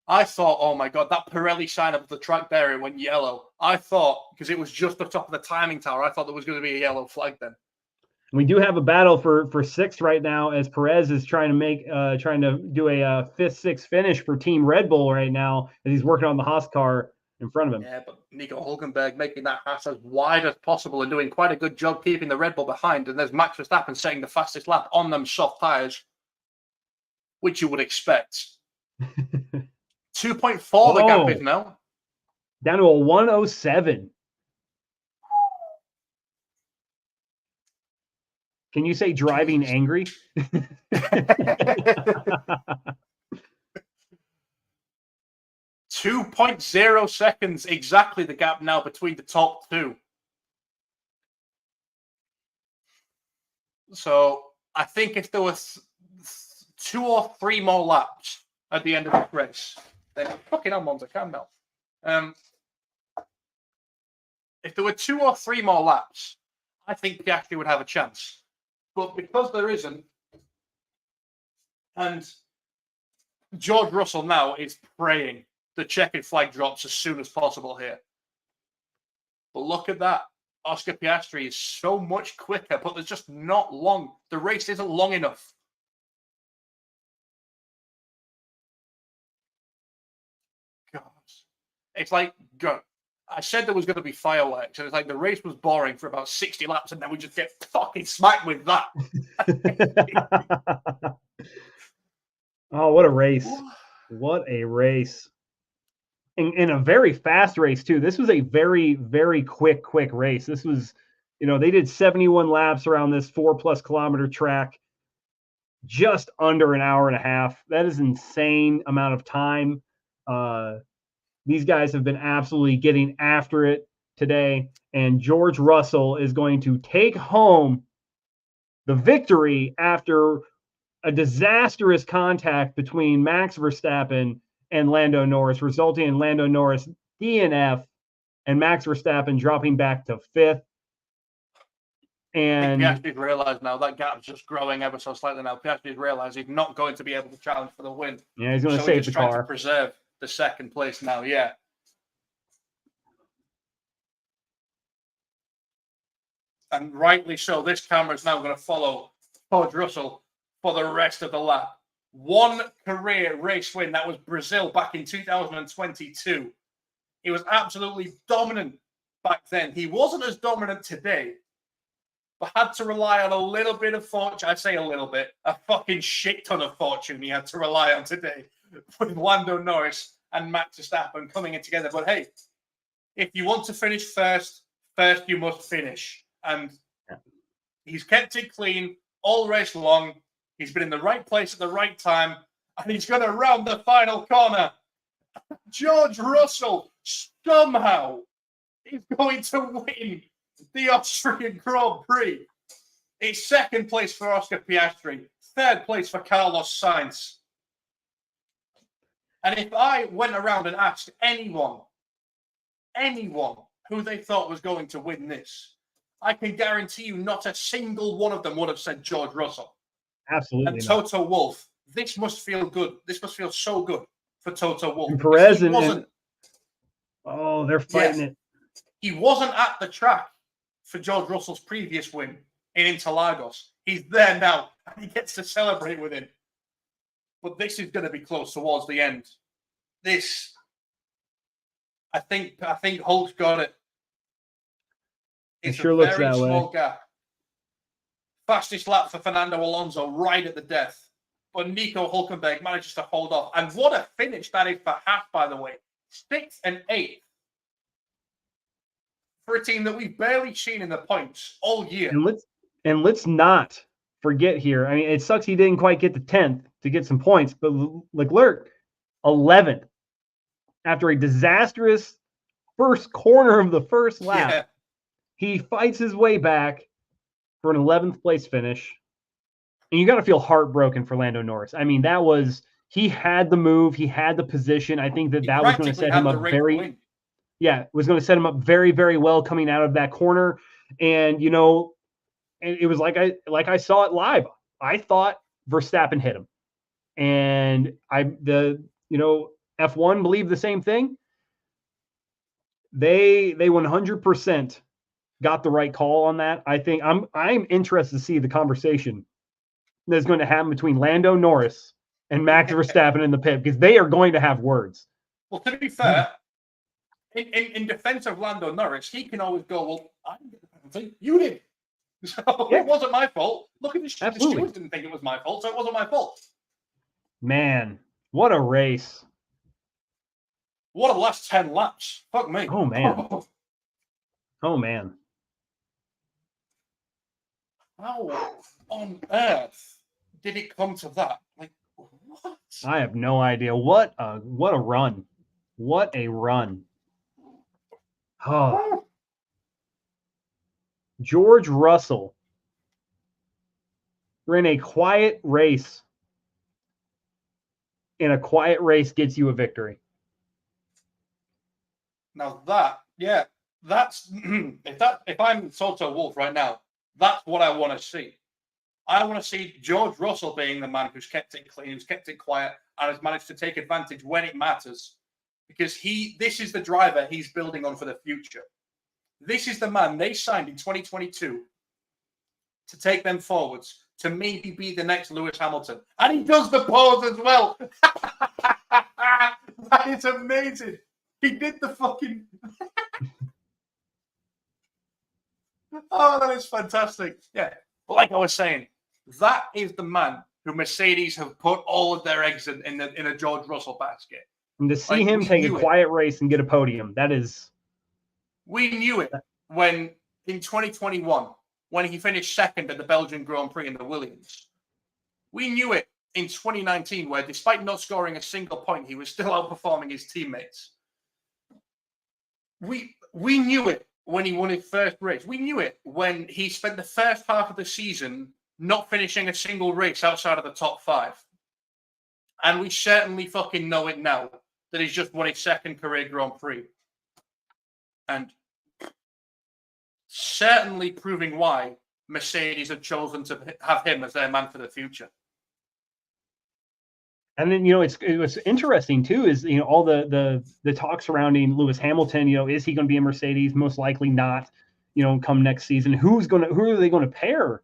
I thought, oh my God, that Pirelli sign up of the track barrier went yellow. I thought, because it was just the top of the timing tower, I thought there was going to be a yellow flag then. We do have a battle for 6th right now, as Perez is trying to do a 5th, 6th finish for Team Red Bull right now, as he's working on the Haas car in front of him. Yeah, but Nico Hülkenberg making that Haas as wide as possible and doing quite a good job keeping the Red Bull behind. And there's Max Verstappen setting the fastest lap on them soft tyres, which you would expect. 2.4 the gap is now. Down to a 107. Can you say driving angry? 2.0 seconds, exactly the gap now between the top 2. So I think if there was 2 or 3 more laps at the end of the race, then fucking hell, Monza, calm down. If there were 2 or 3 more laps, I think Piastri would have a chance. But because there isn't, and George Russell now is praying the checkered flag drops as soon as possible here. But look at that. Oscar Piastri is so much quicker, but there's just not long. The race isn't long enough. God. It's like, God. I said there was going to be fireworks, and it's like the race was boring for about 60 laps, and then we just get fucking smacked with that. Oh, what a race. What a race. In a very fast race, too. This was a very, very quick race. This was, they did 71 laps around this 4+ kilometer track, just under an hour and a half. That is insane amount of time. These guys have been absolutely getting after it today, and George Russell is going to take home the victory after a disastrous contact between Max Verstappen and Lando Norris, resulting in Lando Norris DNF and Max Verstappen dropping back to 5th. And Piastri's realised now that gap's just growing ever so slightly now. Piastri's realised he's not going to be able to challenge for the win. Yeah, he's going to save the car. Trying to preserve the 2nd place now, yeah. And rightly so, this camera is now going to follow George Russell for the rest of the lap. One career race win. That was Brazil back in 2022. He was absolutely dominant back then. He wasn't as dominant today, but had to rely on a little bit of fortune. I say a little bit, a fucking shit ton of fortune he had to rely on today with Lando Norris and Max Verstappen coming in together. But hey, if you want to finish first you must finish. And he's kept it clean all race long. He's been in the right place at the right time, and he's going to round the final corner. George Russell somehow is going to win the Austrian Grand Prix. It's second place for Oscar Piastri, third place for Carlos Sainz. And if I went around and asked anyone who they thought was going to win this, I can guarantee you not a single one of them would have said George Russell. Absolutely. And Toto Wolff, this must feel good. This must feel so good for Toto Wolff. And Perez and they're fighting it. He wasn't at the track for George Russell's previous win in Interlagos. He's there now, and he gets to celebrate with him. But this is going to be close towards the end. This, I think Hulk's got it. It's it sure looks very that small way. Gap. Fastest lap for Fernando Alonso right at the death. But Nico Hülkenberg manages to hold off. And what a finish that is for Haas, by the way. 6th and 8th. For a team that we've barely seen in the points all year. And let's not forget here. I mean, it sucks he didn't quite get the 10th to get some points, but Leclerc, 11th. After a disastrous first corner of the first lap, he fights his way back for an 11th place finish. And you got to feel heartbroken for Lando Norris. I mean, he had the move, he had the position. I think that was going to set him up was going to set him up very, very well coming out of that corner. And, and it was like I saw it live. I thought Verstappen hit him. And F1 believed the same thing. They 100% got the right call on that. I think I'm interested to see the conversation that's going to happen between Lando Norris and Max Verstappen in the pit, because they are going to have words. Well, to be fair, in defense of Lando Norris, he can always go, well, I didn't get the penalty. You did. So it wasn't my fault. Look at the stewards didn't think it was my fault, so it wasn't my fault. Man, what a race. What a last 10 laps. Fuck me. Oh, man. Oh, man. How on earth did it come to that? Like, what? I have no idea. What a run. What a run. Oh. George Russell ran a quiet race. And a quiet race gets you a victory. Now that's if I'm Toto Wolff right now, that's what I want to see. I want to see George Russell being the man who's kept it clean, who's kept it quiet, and has managed to take advantage when it matters. Because this is the driver he's building on for the future. This is the man they signed in 2022 to take them forwards, to maybe be the next Lewis Hamilton. And he does the pose as well. That is amazing. He did the fucking... Oh, that is fantastic. Yeah. But like I was saying, that is the man who Mercedes have put all of their eggs in a George Russell basket. And to see him take a quiet race and get a podium, that is... We knew it when, in 2021, when he finished second at the Belgian Grand Prix in the Williams. We knew it in 2019, where despite not scoring a single point, he was still outperforming his teammates. We knew it when he won his first race. We knew it when he spent the first half of the season not finishing a single race outside of the top 5. And we certainly fucking know it now that he's just won his second career Grand Prix. And certainly proving why Mercedes have chosen to have him as their man for the future. And then, it was interesting too, is, all the talk surrounding Lewis Hamilton, is he going to be a Mercedes? Most likely not, come next season. Who are they going to pair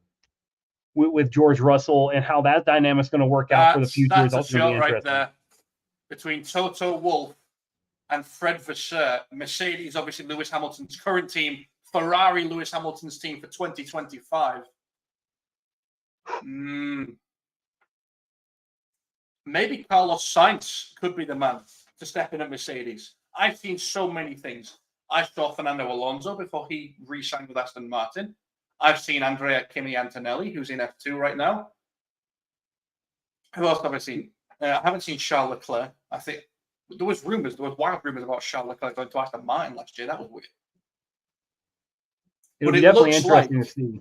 with George Russell, and how that dynamic's going to work out for the future is That's a also going to be shot right interesting. there between Toto Wolff and Fred Vasseur. Mercedes, obviously Lewis Hamilton's current team. Ferrari, Lewis Hamilton's team for 2025. Maybe Carlos Sainz could be the man to step in at Mercedes. I've seen so many things. I saw Fernando Alonso before he re-signed with Aston Martin. I've seen Andrea Kimi Antonelli, who's in F2 right now. Who else have I seen? I haven't seen Charles Leclerc. I think there was wild rumors about Charles Leclerc going to Aston Martin last year. That was weird. It'll be definitely interesting to see.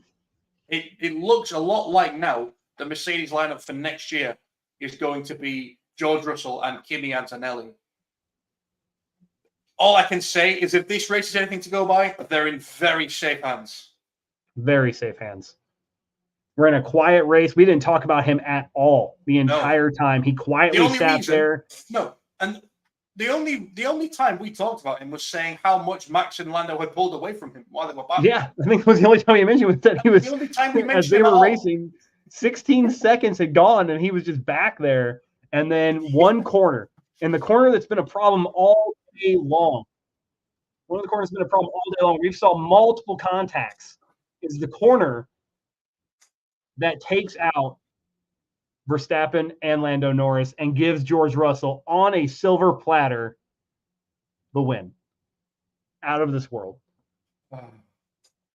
It looks a lot like now the Mercedes lineup for next year is going to be George Russell and Kimi Antonelli. All I can say is if this race is anything to go by, they're in very safe hands. Very safe hands. We're in a quiet race. We didn't talk about him at all the entire time. He quietly sat there. No, and the only time we talked about him was saying how much Max and Lando had pulled away from him while they were battling. Yeah, I think it was the only time he mentioned was that he was the only time we mentioned as they were racing. 16 seconds had gone, and he was just back there. And then one corner, and the corner that's been a problem all day long. One of the corners has been a problem all day long. We've saw multiple contacts. Is the corner that takes out Verstappen and Lando Norris and gives George Russell on a silver platter the win. Out of this world.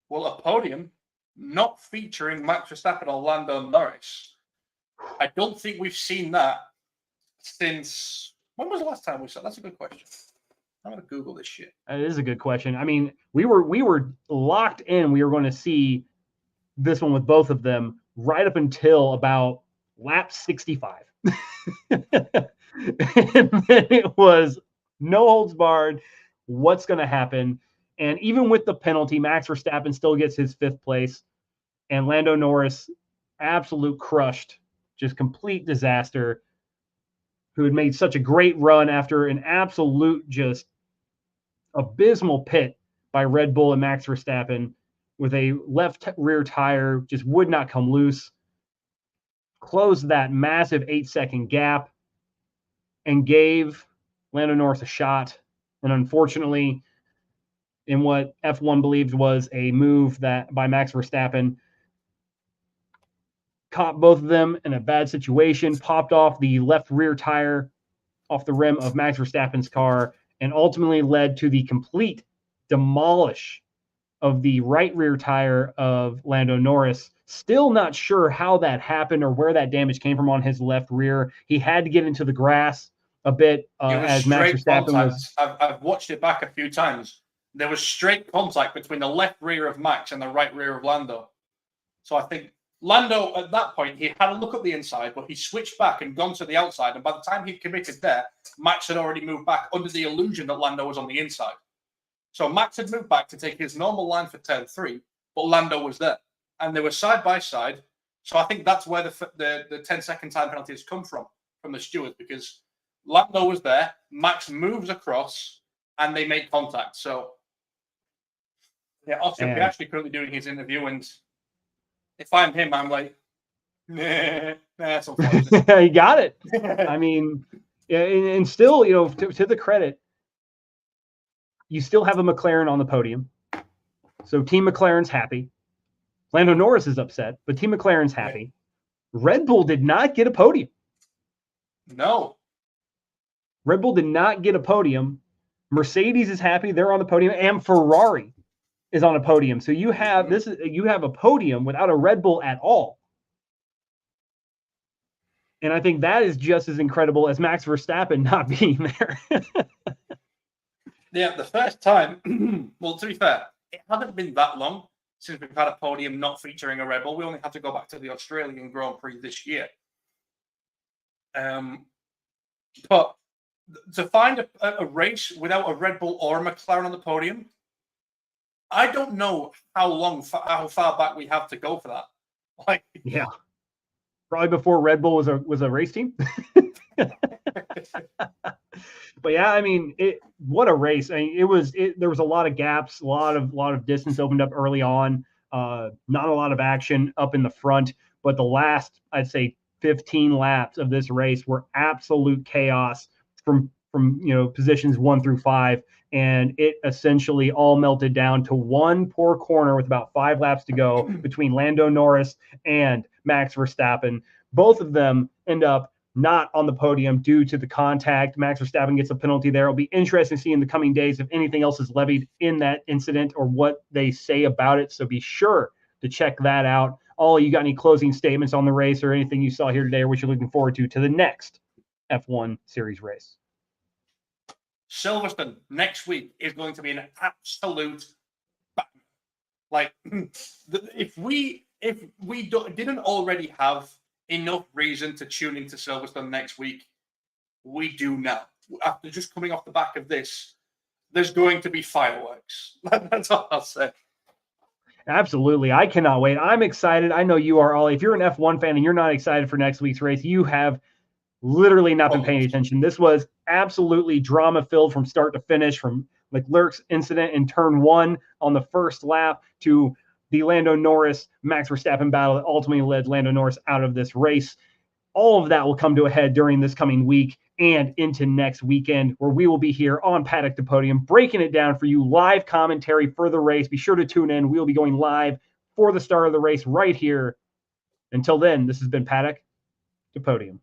Well, a podium not featuring Max Verstappen or Lando Norris. I don't think we've seen that since... When was the last time we saw? That's a good question. I'm going to Google this shit. It is a good question. I mean, we were locked in. We were going to see this one with both of them right up until about lap 65. And then it was no holds barred. What's going to happen? And even with the penalty, Max Verstappen still gets his 5th place. And Lando Norris, absolute crushed, just complete disaster, who had made such a great run after an absolute just abysmal pit by Red Bull and Max Verstappen with a left rear tire, just would not come loose, closed that massive 8-second gap and gave Lando Norris a shot. And unfortunately, in what F1 believed was a move that by Max Verstappen, caught both of them in a bad situation, popped off the left rear tire off the rim of Max Verstappen's car, and ultimately led to the complete demolish of the right rear tire of Lando Norris. Still not sure how that happened or where that damage came from on his left rear. He had to get into the grass a bit as Max Verstappen was. I've watched it back a few times. There was straight contact between the left rear of Max and the right rear of Lando. So I think Lando, at that point, he had a look at the inside, but he switched back and gone to the outside. And by the time he'd committed there, Max had already moved back under the illusion that Lando was on the inside. So Max had moved back to take his normal line for turn 3, but Lando was there. And they were side by side. So I think that's where the 10-second time penalty has come from the stewards, because Lando was there, Max moves across, and they make contact. So, yeah, Austin Piastri currently doing his interview, and if I'm him, I'm like, nah, that's unfortunate. You got it. I mean, and still, to the credit, you still have a McLaren on the podium. So Team McLaren's happy. Lando Norris is upset, but Team McLaren's happy. Red Bull did not get a podium. No. Red Bull did not get a podium. Mercedes is happy. They're on the podium. And Ferrari is on a podium. So you have a podium without a Red Bull at all. And I think that is just as incredible as Max Verstappen not being there. Yeah, the first time, well, to be fair, it hasn't been that long since we've had a podium not featuring a Red Bull. We only had to go back to the Australian Grand Prix this year. But to find a race without a Red Bull or a McLaren on the podium, I don't know how far back we have to go for that. Yeah, probably before Red Bull was a race team. But yeah, I mean, what a race! I mean, there was a lot of gaps, a lot of distance opened up early on. Not a lot of action up in the front, but the last, I'd say, 15 laps of this race were absolute chaos from positions 1 through 5, and it essentially all melted down to one poor corner with about 5 laps to go between Lando Norris and Max Verstappen. Both of them end up not on the podium due to the contact. Max Verstappen gets a penalty there. It'll be interesting to see in the coming days if anything else is levied in that incident or what they say about it. So be sure to check that out. Ollie, you got any closing statements on the race or anything you saw here today or what you're looking forward to the next F1 series race? Silverstone next week is going to be an absolute bang. Like, if we didn't already have enough reason to tune into Silverstone next week, we do now. After just coming off the back of this, there's going to be fireworks. That's all I'll say. Absolutely. I cannot wait. I'm excited. I know you are, Ollie. If you're an F1 fan and you're not excited for next week's race, you have literally not been paying attention. This was absolutely drama-filled from start to finish, from Leclerc's incident in turn 1 on the first lap to the Lando Norris Max Verstappen battle that ultimately led Lando Norris out of this race. All of that will come to a head during this coming week and into next weekend, where we will be here on Paddock to Podium, breaking it down for you, live commentary for the race. Be sure to tune in. We'll be going live for the start of the race right here. Until then, this has been Paddock to Podium.